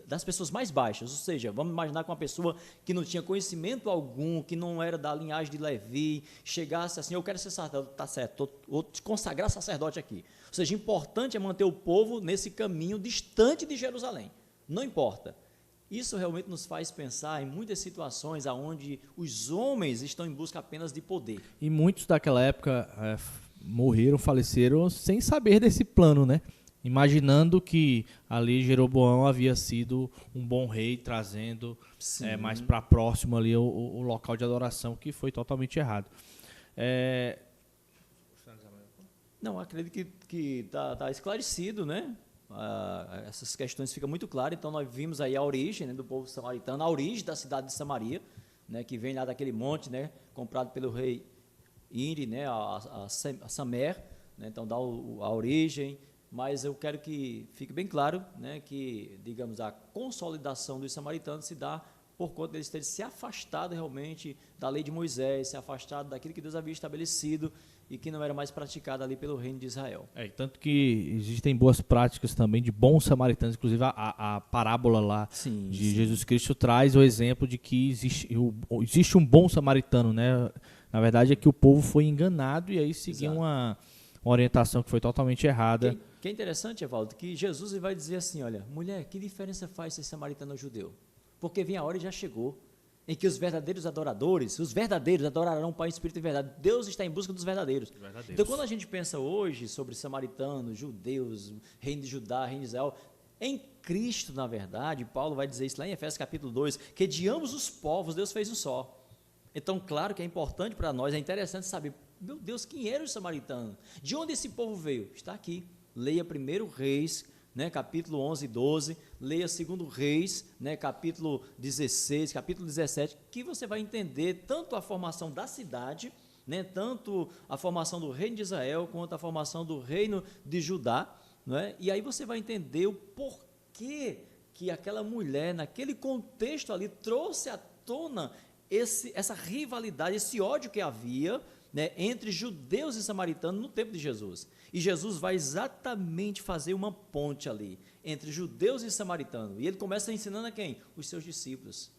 das pessoas mais baixas, ou seja, vamos imaginar que uma pessoa que não tinha conhecimento algum, que não era da linhagem de Levi, chegasse assim, eu quero ser sacerdote, tá certo, vou te consagrar sacerdote aqui. Ou seja, importante é manter o povo nesse caminho distante de Jerusalém, não importa. Isso realmente nos faz pensar em muitas situações onde os homens estão em busca apenas de poder. E muitos daquela época morreram, faleceram sem saber desse plano, né? Imaginando que ali Jeroboão havia sido um bom rei, trazendo mais para próximo ali o local de adoração, que foi totalmente errado. Não, acredito que tá esclarecido, né? Essas questões ficam muito claras. Então nós vimos aí a origem, né, do povo samaritano, a origem da cidade de Samaria, né, que vem lá daquele monte, né, comprado pelo rei Iri, né, a Samer, né, então dá a origem. Mas eu quero que fique bem claro, né, que, digamos, a consolidação dos samaritanos se dá por conta deles terem se afastado realmente da lei de Moisés, se afastado daquilo que Deus havia estabelecido e que não era mais praticado ali pelo reino de Israel. Tanto que existem boas práticas também de bons samaritanos, inclusive a parábola lá de Jesus Cristo traz o exemplo de que existe um bom samaritano, né? Na verdade é que o povo foi enganado e aí seguiu uma orientação que foi totalmente errada. Que é interessante, Evaldo, que Jesus vai dizer assim, olha, mulher, que diferença faz ser samaritano ou judeu? Porque vem a hora e já chegou, em que os verdadeiros adoradores, os verdadeiros adorarão o Pai em espírito e verdade. Deus está em busca dos verdadeiros. Então, quando a gente pensa hoje sobre samaritanos, judeus, reino de Judá, reino de Israel, em Cristo, na verdade, Paulo vai dizer isso lá em Efésios capítulo 2, que de ambos os povos Deus fez um só. Então, claro que é importante para nós, é interessante saber, meu Deus, quem era o samaritano? De onde esse povo veio? Está aqui. Leia 1 Reis, né, capítulo 11 e 12, leia 2 Reis, né, capítulo 16, capítulo 17, que você vai entender tanto a formação da cidade, né, tanto a formação do reino de Israel, quanto a formação do reino de Judá, né, e aí você vai entender o porquê que aquela mulher, naquele contexto ali, trouxe à tona essa rivalidade, esse ódio que havia, né, entre judeus e samaritanos no tempo de Jesus. E Jesus vai exatamente fazer uma ponte ali, entre judeus e samaritanos. E ele começa ensinando a quem? Os seus discípulos.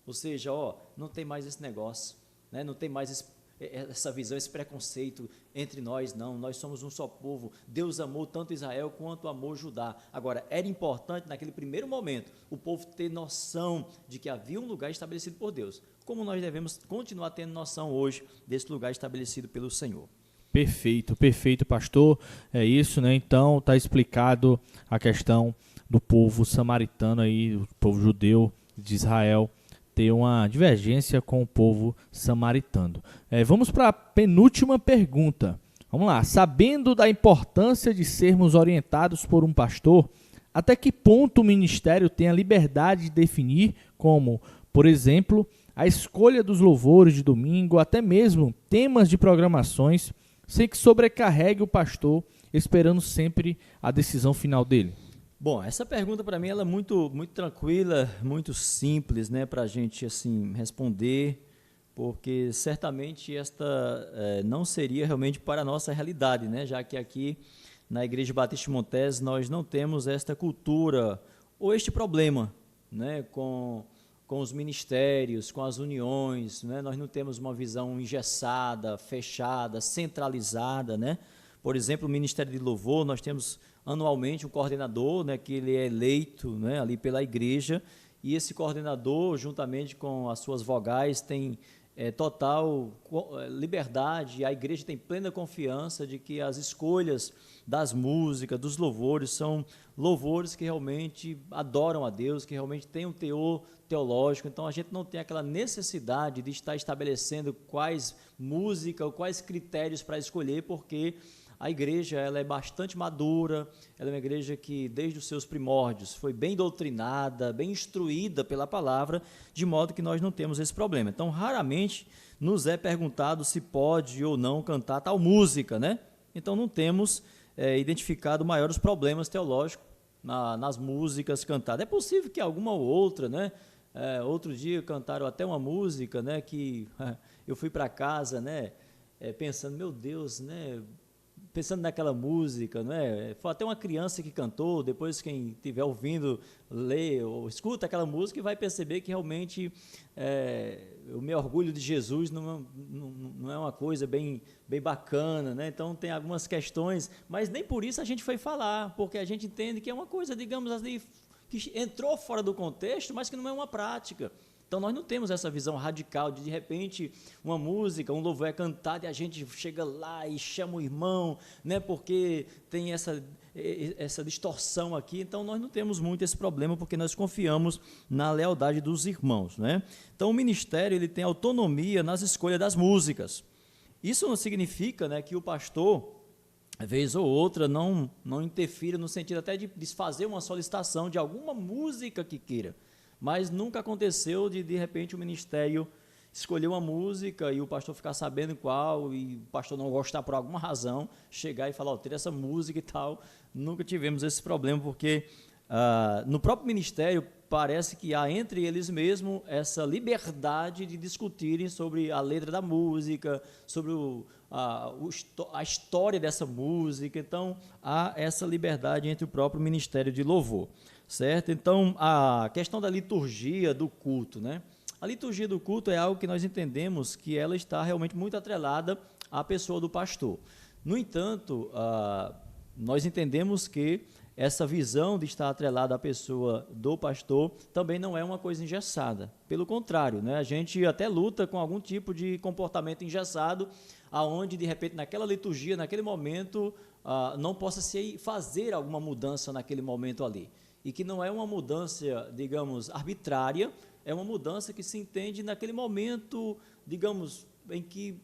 Ou seja, não tem mais esse negócio, né, não tem mais essa visão, esse preconceito entre nós, não. Nós somos um só povo. Deus amou tanto Israel quanto amou Judá. Agora, era importante naquele primeiro momento o povo ter noção de que havia um lugar estabelecido por Deus, como nós devemos continuar tendo noção hoje desse lugar estabelecido pelo Senhor. Perfeito, pastor. É isso, né? Então, está explicado a questão do povo samaritano aí, do povo judeu de Israel, ter uma divergência com o povo samaritano. Vamos para a penúltima pergunta. Vamos lá. Sabendo da importância de sermos orientados por um pastor, até que ponto o ministério tem a liberdade de definir como, por exemplo, a escolha dos louvores de domingo, até mesmo temas de programações, sem que sobrecarregue o pastor, esperando sempre a decisão final dele? Bom, essa pergunta para mim ela é muito tranquila, muito simples, né, para a gente assim, responder, porque certamente esta não seria realmente para a nossa realidade, né, já que aqui na Igreja Batista de Montes nós não temos esta cultura ou este problema, né, com os ministérios, com as uniões, né? Nós não temos uma visão engessada, fechada, centralizada, né? Por exemplo, o Ministério de Louvor, nós temos anualmente um coordenador, né, que ele é eleito, né, ali pela igreja, e esse coordenador, juntamente com as suas vogais, tem total liberdade, a igreja tem plena confiança de que as escolhas das músicas, dos louvores, são louvores que realmente adoram a Deus, que realmente têm um teor teológico. Então a gente não tem aquela necessidade de estar estabelecendo quais músicas ou quais critérios para escolher, porque a igreja ela é bastante madura, ela é uma igreja que desde os seus primórdios foi bem doutrinada, bem instruída pela palavra, de modo que nós não temos esse problema. Então raramente nos é perguntado se pode ou não cantar tal música, né? Então não temos identificado maiores problemas teológicos nas músicas cantadas. É possível que alguma ou outra, né? Outro dia cantaram até uma música, né? Que eu fui para casa, né? Pensando, meu Deus, né? Pensando naquela música, né? Foi até uma criança que cantou. Depois quem estiver ouvindo, lê ou escuta aquela música e vai perceber que realmente o meu orgulho de Jesus não é uma coisa bem bacana, né? Então tem algumas questões, mas nem por isso a gente foi falar, porque a gente entende que é uma coisa, digamos assim, que entrou fora do contexto, mas que não é uma prática. Então nós não temos essa visão radical de repente uma música, um louvor é cantado e a gente chega lá e chama o irmão, né, porque tem essa distorção aqui. Então nós não temos muito esse problema, porque nós confiamos na lealdade dos irmãos, né? Então o ministério ele tem autonomia nas escolhas das músicas. Isso não significa, né, que o pastor, vez ou outra, não interfira no sentido até de fazer uma solicitação de alguma música que queira. Mas nunca aconteceu de repente o ministério escolher uma música e o pastor ficar sabendo qual, e o pastor não gostar por alguma razão, chegar e falar, tira essa música e tal. Nunca tivemos esse problema, porque no próprio ministério parece que há entre eles mesmos essa liberdade de discutirem sobre a letra da música, sobre a história dessa música. Então há essa liberdade entre o próprio ministério de louvor. Certo? Então, a questão da liturgia do culto, né? A liturgia do culto é algo que nós entendemos que ela está realmente muito atrelada à pessoa do pastor. No entanto, nós entendemos que essa visão de estar atrelada à pessoa do pastor também não é uma coisa engessada. Pelo contrário, né? A gente até luta com algum tipo de comportamento engessado, aonde de repente naquela liturgia, naquele momento, não possa se fazer alguma mudança naquele momento ali. E que não é uma mudança, digamos, arbitrária, é uma mudança que se entende naquele momento, digamos, em que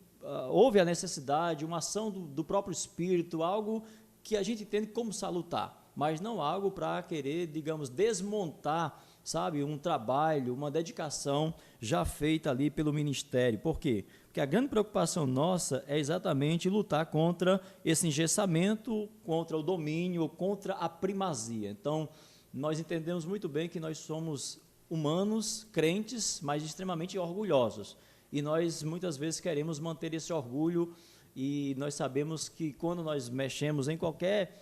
houve a necessidade, uma ação do próprio Espírito, algo que a gente entende como salutar, mas não algo para querer, digamos, desmontar, sabe, um trabalho, uma dedicação já feita ali pelo ministério. Por quê? Porque a grande preocupação nossa é exatamente lutar contra esse engessamento, contra o domínio, contra a primazia. Então, nós entendemos muito bem que nós somos humanos, crentes, mas extremamente orgulhosos. E nós, muitas vezes, queremos manter esse orgulho, e nós sabemos que quando nós mexemos em qualquer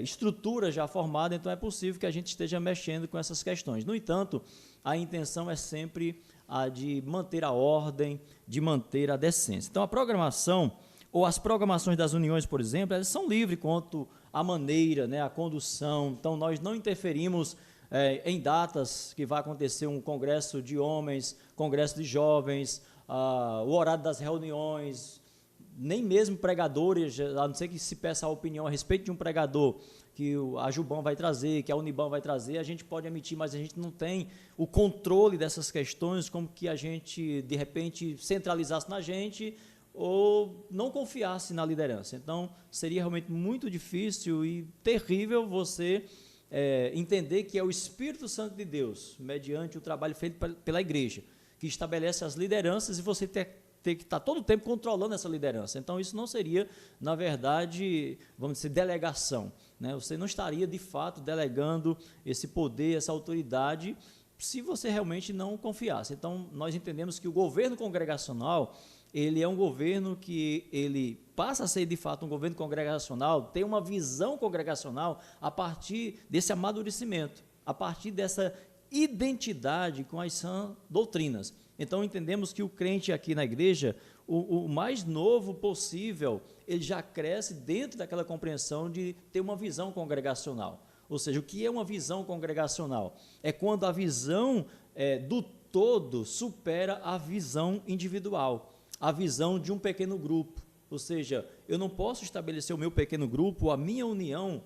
estrutura já formada, então é possível que a gente esteja mexendo com essas questões. No entanto, a intenção é sempre a de manter a ordem, de manter a decência. Então, a programação, ou as programações das uniões, por exemplo, elas são livres quanto à maneira, né, a condução. Então, nós não interferimos em datas que vai acontecer um congresso de homens, congresso de jovens, o horário das reuniões, nem mesmo pregadores, a não ser que se peça a opinião a respeito de um pregador que a Juban vai trazer, que a Uniban vai trazer, a gente pode emitir, mas a gente não tem o controle dessas questões, como que a gente, de repente, centralizasse na gente ou não confiasse na liderança. Então, seria realmente muito difícil e terrível você entender que é o Espírito Santo de Deus, mediante o trabalho feito pela igreja, que estabelece as lideranças, e você ter que estar todo o tempo controlando essa liderança. Então, isso não seria, na verdade, vamos dizer, delegação, né? Você não estaria, de fato, delegando esse poder, essa autoridade, se você realmente não confiasse. Então, nós entendemos que o governo congregacional, ele é um governo que ele passa a ser, de fato, um governo congregacional, tem uma visão congregacional a partir desse amadurecimento, a partir dessa identidade com as sãs doutrinas. Então, entendemos que o crente aqui na igreja, o mais novo possível, ele já cresce dentro daquela compreensão de ter uma visão congregacional. Ou seja, o que é uma visão congregacional? É quando a visão do todo supera a visão individual, a visão de um pequeno grupo. Ou seja, eu não posso estabelecer o meu pequeno grupo, a minha união,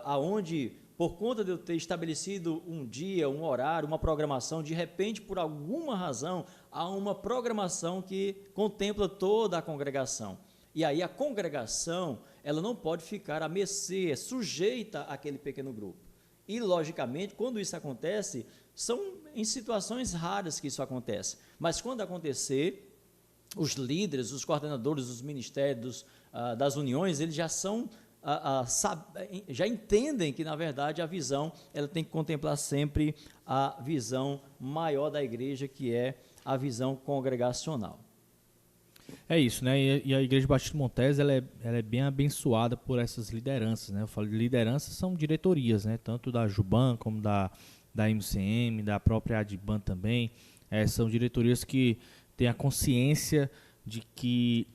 aonde, por conta de eu ter estabelecido um dia, um horário, uma programação, de repente, por alguma razão, há uma programação que contempla toda a congregação. E aí a congregação, ela não pode ficar à mercê, sujeita àquele pequeno grupo. E, logicamente, quando isso acontece, são em situações raras que isso acontece. Mas quando acontecer, os líderes, os coordenadores dos ministérios, das uniões, eles já são, já entendem que, na verdade, a visão, ela tem que contemplar sempre a visão maior da igreja, que é a visão congregacional. É isso, né? E a Igreja Batista de Montes, ela é bem abençoada por essas lideranças, né? Eu falo de lideranças, são diretorias, né? Tanto da Juban como da MCM, da própria Adban também. São diretorias que têm a consciência de que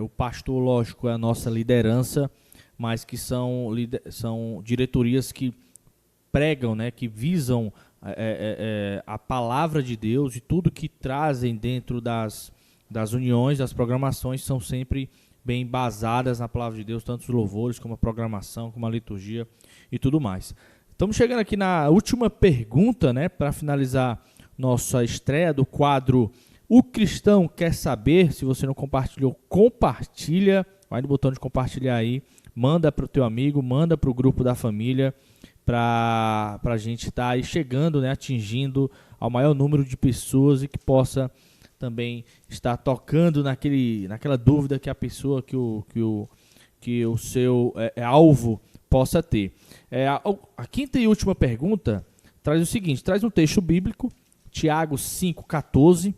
o pastor, lógico, é a nossa liderança, mas que são diretorias que pregam, né? Que visam a palavra de Deus, e tudo que trazem dentro das uniões, das programações, são sempre bem embasadas na palavra de Deus, tanto os louvores, como a programação, como a liturgia e tudo mais. Estamos chegando aqui na última pergunta, né, para finalizar nossa estreia do quadro O Cristão Quer Saber. Se você não compartilhou, compartilha, vai no botão de compartilhar aí, manda para o teu amigo, manda para o grupo da família, para a gente estar aí chegando, né, atingindo ao maior número de pessoas e que possa também está tocando naquela dúvida que a pessoa, que o seu alvo possa ter. A quinta e última pergunta traz o seguinte, traz um texto bíblico, Tiago 5,14,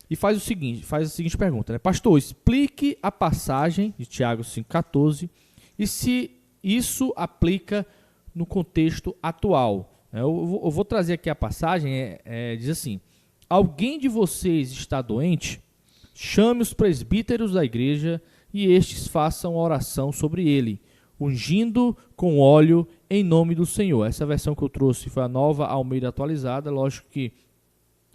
e faz a seguinte pergunta, né? Pastor, explique a passagem de Tiago 5,14 e se isso aplica no contexto atual. Eu vou trazer aqui a passagem, diz assim: alguém de vocês está doente? Chame os presbíteros da igreja e estes façam oração sobre ele, ungindo com óleo em nome do Senhor. Essa versão que eu trouxe foi a Nova Almeida atualizada. Lógico que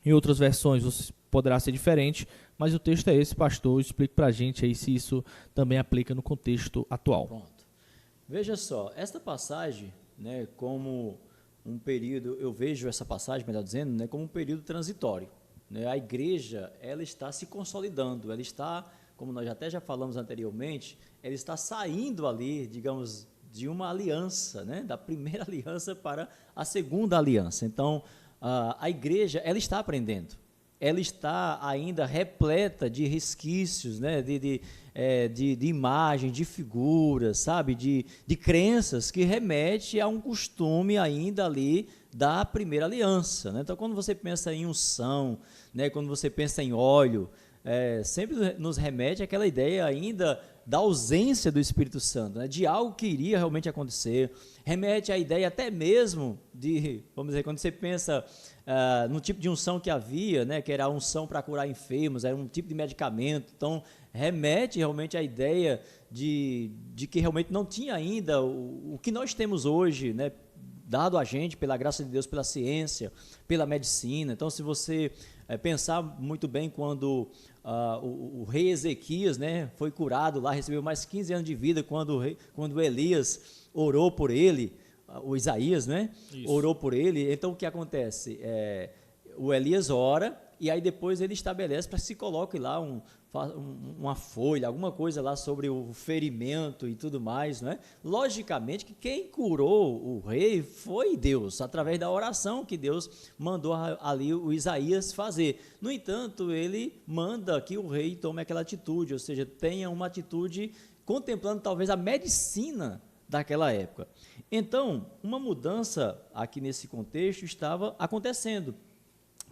em outras versões poderá ser diferente, mas o texto é esse, pastor. Explique para a gente aí se isso também aplica no contexto atual. Pronto. Veja só, esta passagem, né, como um período, eu vejo essa passagem, melhor dizendo, né, como um período transitório. Né? A igreja, ela está se consolidando, ela está, como nós até já falamos anteriormente, ela está saindo ali, digamos, de uma aliança, né, da primeira aliança para a segunda aliança. Então, a igreja, ela está aprendendo, ela está ainda repleta de resquícios, né, de imagens, de figuras, sabe, de crenças que remete a um costume ainda ali da primeira aliança, né? Então, quando você pensa em unção, né, quando você pensa em óleo, sempre nos remete àquela ideia ainda da ausência do Espírito Santo, né, de algo que iria realmente acontecer, remete à ideia até mesmo de, vamos dizer, quando você pensa no tipo de unção que havia, né, que era a unção para curar enfermos, era um tipo de medicamento, então remete realmente à ideia de que realmente não tinha ainda o que nós temos hoje, né, dado a gente pela graça de Deus, pela ciência, pela medicina. Então, se você pensar muito bem, quando o rei Ezequias, né, foi curado lá, recebeu mais 15 anos de vida, quando Elias orou por ele, o Isaías, né, orou por ele. Então, o que acontece? O Elias ora, e aí depois ele estabelece para que se coloque lá uma folha, alguma coisa lá sobre o ferimento e tudo mais, né? Logicamente que quem curou o rei foi Deus, através da oração que Deus mandou ali o Isaías fazer. No entanto, ele manda que o rei tome aquela atitude, ou seja, tenha uma atitude contemplando talvez a medicina daquela época. Então, uma mudança aqui nesse contexto estava acontecendo,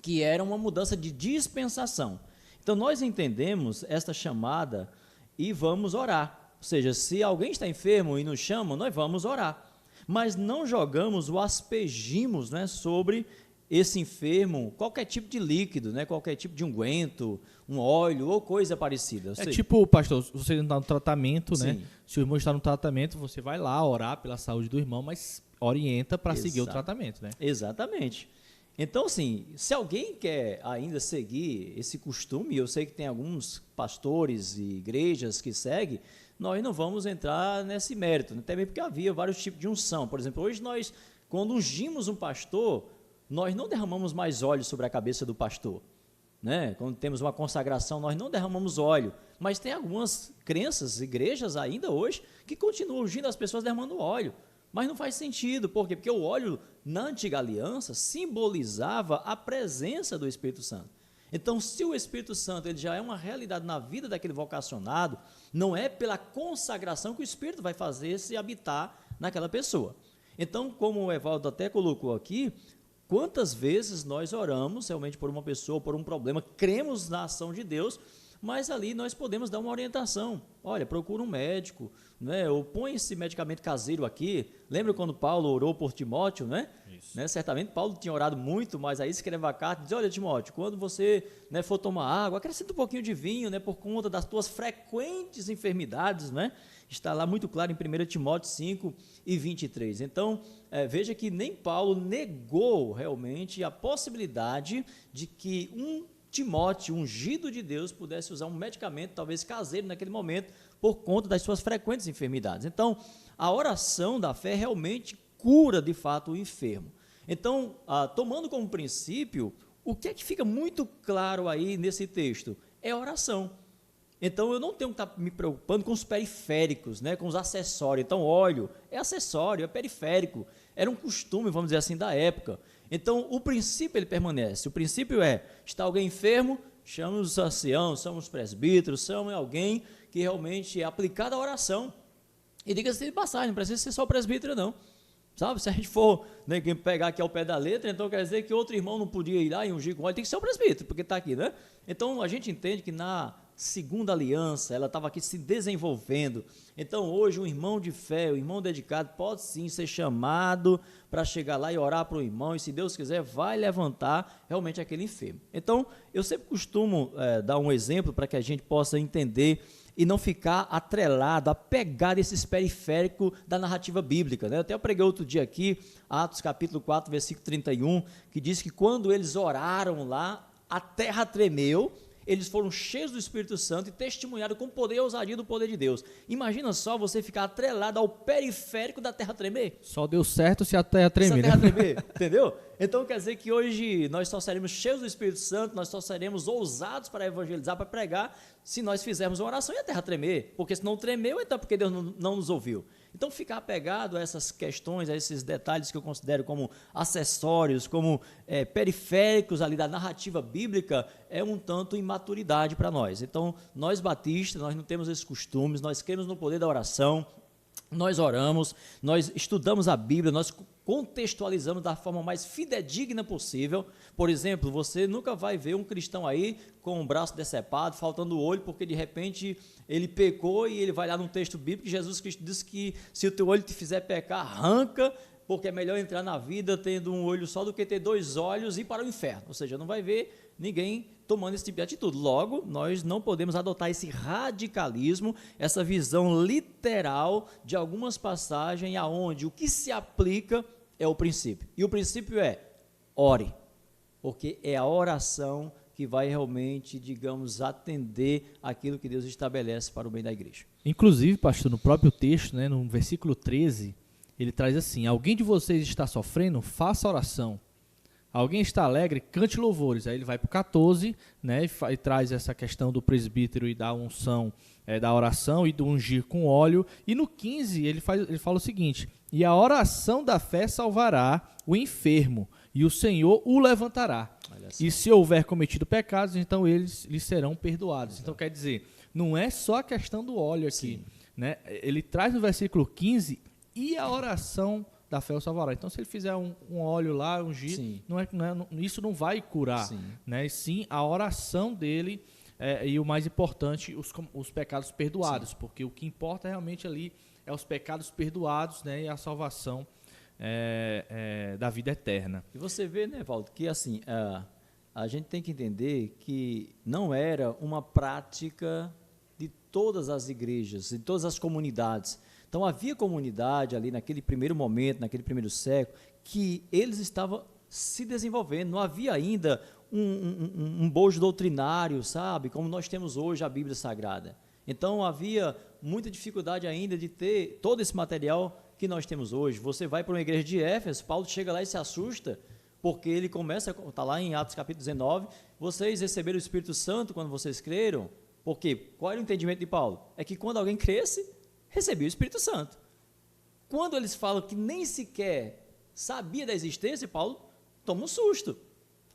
que era uma mudança de dispensação. Então, nós entendemos esta chamada e vamos orar. Ou seja, se alguém está enfermo e nos chama, nós vamos orar. Mas não jogamos ou aspergimos, né, sobre esse enfermo qualquer tipo de líquido, né, qualquer tipo de unguento, um óleo ou coisa parecida. Tipo, pastor, você está no tratamento, sim, né? Se o irmão está no tratamento, você vai lá orar pela saúde do irmão, mas orienta para seguir o tratamento, né? Exatamente. Então, assim, se alguém quer ainda seguir esse costume, eu sei que tem alguns pastores e igrejas que seguem, nós não vamos entrar nesse mérito, né? Também porque havia vários tipos de unção. Por exemplo, hoje nós, quando ungimos um pastor, nós não derramamos mais óleo sobre a cabeça do pastor, né? Quando temos uma consagração, nós não derramamos óleo, mas tem algumas crenças, igrejas ainda hoje, que continuam ungindo as pessoas derramando óleo. Mas não faz sentido, por quê? Porque o óleo, na antiga aliança, simbolizava a presença do Espírito Santo. Então, se o Espírito Santo ele já é uma realidade na vida daquele vocacionado, não é pela consagração que o Espírito vai fazer se habitar naquela pessoa. Então, como o Evaldo até colocou aqui, quantas vezes nós oramos realmente por uma pessoa, por um problema, cremos na ação de Deus, mas ali nós podemos dar uma orientação. Olha, procura um médico, né? Ou põe esse medicamento caseiro aqui. Lembra quando Paulo orou por Timóteo, né? Né? Certamente Paulo tinha orado muito, mas aí escreve a carta e diz: olha, Timóteo, quando você, né, for tomar água, acrescenta um pouquinho de vinho, né, por conta das tuas frequentes enfermidades, né? Está lá muito claro em 1 Timóteo 5 e 23. Então, veja que nem Paulo negou realmente a possibilidade de que um Timóteo, ungido de Deus, pudesse usar um medicamento, talvez caseiro naquele momento, por conta das suas frequentes enfermidades. Então, a oração da fé realmente cura, de fato, o enfermo. Então, tomando como princípio, o que é que fica muito claro aí nesse texto? É a oração. Então, eu não tenho que estar me preocupando com os periféricos, né, com os acessórios. Então, óleo é acessório, é periférico. Era um costume, vamos dizer assim, da época. Então, o princípio ele permanece. O princípio é: está alguém enfermo, chame os anciãos, chame os presbíteros, chame alguém que realmente é aplicado à oração. E diga-se de passagem, não precisa ser só o presbítero, não. Sabe, se a gente for, né, pegar aqui ao pé da letra, então quer dizer que outro irmão não podia ir lá e ungir com óleo, tem que ser o presbítero, porque está aqui, né? Então, a gente entende que na segunda aliança, ela estava aqui se desenvolvendo. Então, hoje, um irmão de fé, um irmão dedicado, pode sim ser chamado para chegar lá e orar para o irmão, e se Deus quiser, vai levantar realmente aquele enfermo. Então, eu sempre costumo dar um exemplo para que a gente possa entender e não ficar atrelado, apegado a esses periféricos da narrativa bíblica, né? Eu até preguei outro dia aqui, Atos capítulo 4, versículo 31, que diz que quando eles oraram lá, a terra tremeu. Eles foram cheios do Espírito Santo e testemunharam com poder e ousadia do poder de Deus. Imagina só você ficar atrelado ao periférico da terra tremer. Só deu certo se a terra tremer, se a terra tremer, entendeu? Então quer dizer que hoje nós só seremos cheios do Espírito Santo, nós só seremos ousados para evangelizar, para pregar, se nós fizermos uma oração e a terra tremer. Porque se não tremeu, então porque Deus não nos ouviu. Então, ficar apegado a essas questões, a esses detalhes que eu considero como acessórios, como periféricos ali da narrativa bíblica, é um tanto imaturidade para nós. Então, nós batistas, nós não temos esses costumes, nós cremos no poder da oração, nós oramos, nós estudamos a Bíblia, nós contextualizamos da forma mais fidedigna possível. Por exemplo, você nunca vai ver um cristão aí com o braço decepado, faltando o olho, porque de repente ele pecou e ele vai lá num texto bíblico que Jesus Cristo disse que se o teu olho te fizer pecar, arranca, porque é melhor entrar na vida tendo um olho só do que ter dois olhos e ir para o inferno. Ou seja, não vai ver ninguém tomando esse tipo de atitude. Logo, nós não podemos adotar esse radicalismo, essa visão literal de algumas passagens aonde o que se aplica é o princípio. E o princípio é: ore, porque é a oração que vai realmente, digamos, atender aquilo que Deus estabelece para o bem da igreja. Inclusive, pastor, no próprio texto, né, no versículo 13, ele traz assim: alguém de vocês está sofrendo, faça oração. Alguém está alegre, cante louvores. Aí ele vai para o 14, né, e traz essa questão do presbítero e da unção, da oração e do ungir com óleo. E no 15 ele fala o seguinte: e a oração da fé salvará o enfermo, e o Senhor o levantará. E se houver cometido pecados, então eles lhes serão perdoados. Exato. Então quer dizer, não é só a questão do óleo aqui, né? Ele traz no versículo 15, e a oração da fé o salvará. Então, se ele fizer um óleo lá, ungir, isso não vai curar, né? E sim a oração dele e o mais importante, os pecados perdoados, porque o que importa realmente ali é os pecados perdoados, né? E a salvação da vida eterna. E você vê, né, Valdo, que assim, a gente tem que entender que não era uma prática de todas as igrejas, de todas as comunidades. Então, havia comunidade ali naquele primeiro momento, naquele primeiro século, que eles estavam se desenvolvendo, não havia ainda um bojo doutrinário, sabe, como nós temos hoje a Bíblia Sagrada. Então havia muita dificuldade ainda de ter todo esse material que nós temos hoje. Você vai para uma igreja de Éfeso, Paulo chega lá e se assusta, porque ele começa, está lá em Atos capítulo 19, vocês receberam o Espírito Santo quando vocês creram. Por quê? Qual era o entendimento de Paulo? É que quando alguém cresce, recebia o Espírito Santo. Quando eles falam que nem sequer sabia da existência, Paulo toma um susto.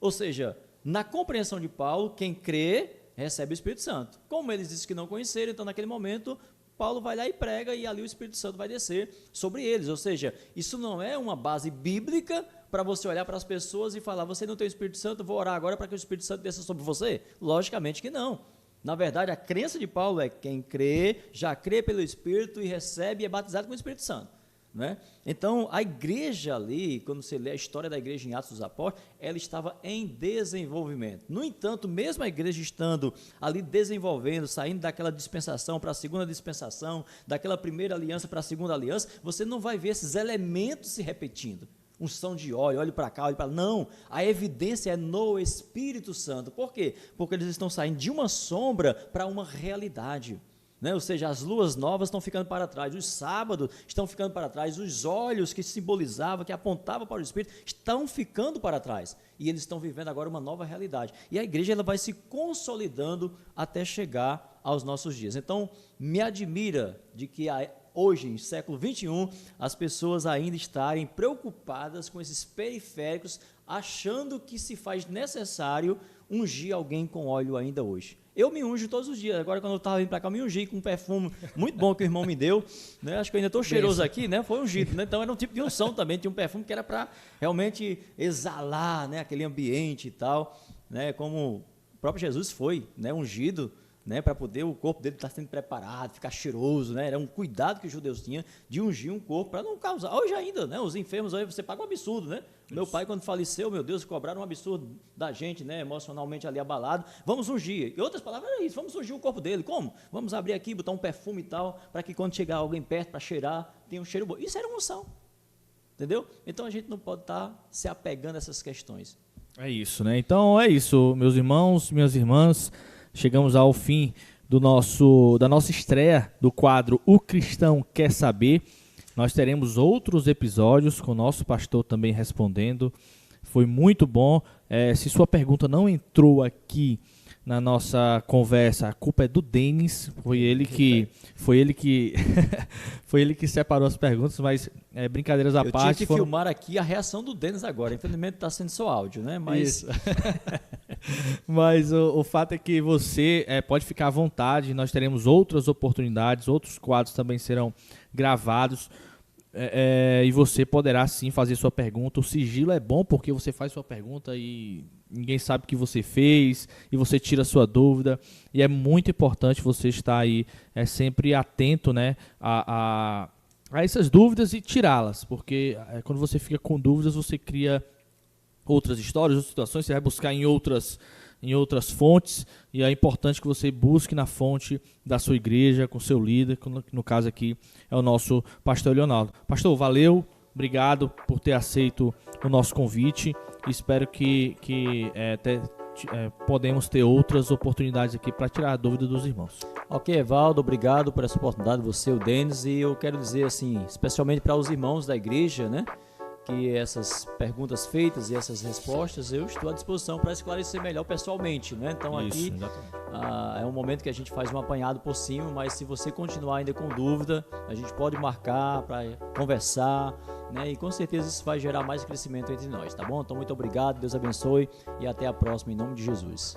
Ou seja, na compreensão de Paulo, quem crê recebe o Espírito Santo. Como eles disseram que não conheceram, então naquele momento Paulo vai lá e prega e ali o Espírito Santo vai descer sobre eles. Ou seja, isso não é uma base bíblica para você olhar para as pessoas e falar, você não tem o Espírito Santo, vou orar agora para que o Espírito Santo desça sobre você? Logicamente que não. Na verdade, a crença de Paulo é quem crê, já crê pelo Espírito e recebe e é batizado com o Espírito Santo. Né? Então, a igreja ali, quando você lê a história da igreja em Atos dos Apóstolos, ela estava em desenvolvimento. No entanto, mesmo a igreja estando ali desenvolvendo, saindo daquela dispensação para a segunda dispensação, daquela primeira aliança para a segunda aliança, você não vai ver esses elementos se repetindo. Unção de óleo, olhe para cá, olhe para lá. Não, a evidência é no Espírito Santo. Por quê? Porque eles estão saindo de uma sombra para uma realidade. Né? Ou seja, as luas novas estão ficando para trás, os sábados estão ficando para trás, os olhos que simbolizavam, que apontavam para o Espírito, estão ficando para trás. E eles estão vivendo agora uma nova realidade. E a igreja ela vai se consolidando até chegar aos nossos dias. Então, me admira de que hoje, em século 21, as pessoas ainda estarem preocupadas com esses periféricos, achando que se faz necessário ungir alguém com óleo ainda hoje. Eu me unjo todos os dias. Agora, quando eu estava vindo para cá, eu me ungi com um perfume muito bom que o irmão me deu. Né? Acho que eu ainda estou cheiroso aqui, né? Foi ungido. Né? Então, era um tipo de unção também. Tinha um perfume que era para realmente exalar, né? Aquele ambiente e tal. Né? Como o próprio Jesus foi, né? Ungido, né? Para poder o corpo dele estar sendo preparado, ficar cheiroso. Né? Era um cuidado que os judeus tinham de ungir um corpo para não causar. Hoje ainda, né? Os enfermos, aí você paga um absurdo, né? Meu pai, quando faleceu, meu Deus, cobraram um absurdo da gente, né, emocionalmente ali abalado. Vamos ungir. E outras palavras é isso, vamos ungir o corpo dele. Como? Vamos abrir aqui, botar um perfume e tal, para que quando chegar alguém perto para cheirar, tenha um cheiro bom. Isso era uma unção. Entendeu? Então a gente não pode estar se apegando a essas questões. É isso, né? Então é isso, meus irmãos, minhas irmãs. Chegamos ao fim da nossa estreia do quadro O Cristão Quer Saber. Nós teremos outros episódios com o nosso pastor também respondendo. Foi muito bom. Se sua pergunta não entrou aqui na nossa conversa, a culpa é do Denis. Foi ele que separou as perguntas, mas brincadeiras à parte. Eu tinha que filmar aqui a reação do Denis agora. Infelizmente está sendo só áudio, né? Mas Mas o fato é que você pode ficar à vontade. Nós teremos outras oportunidades, outros quadros também serão gravados. E você poderá sim fazer sua pergunta. O sigilo é bom porque você faz sua pergunta e ninguém sabe o que você fez e você tira a sua dúvida, e é muito importante você estar aí sempre atento, né, a essas dúvidas e tirá-las, porque quando você fica com dúvidas você cria outras histórias, outras situações, você vai buscar em outras fontes, e é importante que você busque na fonte da sua igreja, com seu líder, que no caso aqui é o nosso pastor Leonardo. Pastor, valeu, obrigado por ter aceito o nosso convite, espero que podemos ter outras oportunidades aqui para tirar a dúvida dos irmãos. Ok, Evaldo, obrigado por essa oportunidade, você, o Denis, e eu quero dizer assim, especialmente para os irmãos da igreja, né, que essas perguntas feitas e essas respostas eu estou à disposição para esclarecer melhor pessoalmente, né? Então aqui é um momento que a gente faz um apanhado por cima, mas se você continuar ainda com dúvida, a gente pode marcar para conversar, né? E com certeza isso vai gerar mais crescimento entre nós, tá bom? Então muito obrigado, Deus abençoe e até a próxima em nome de Jesus.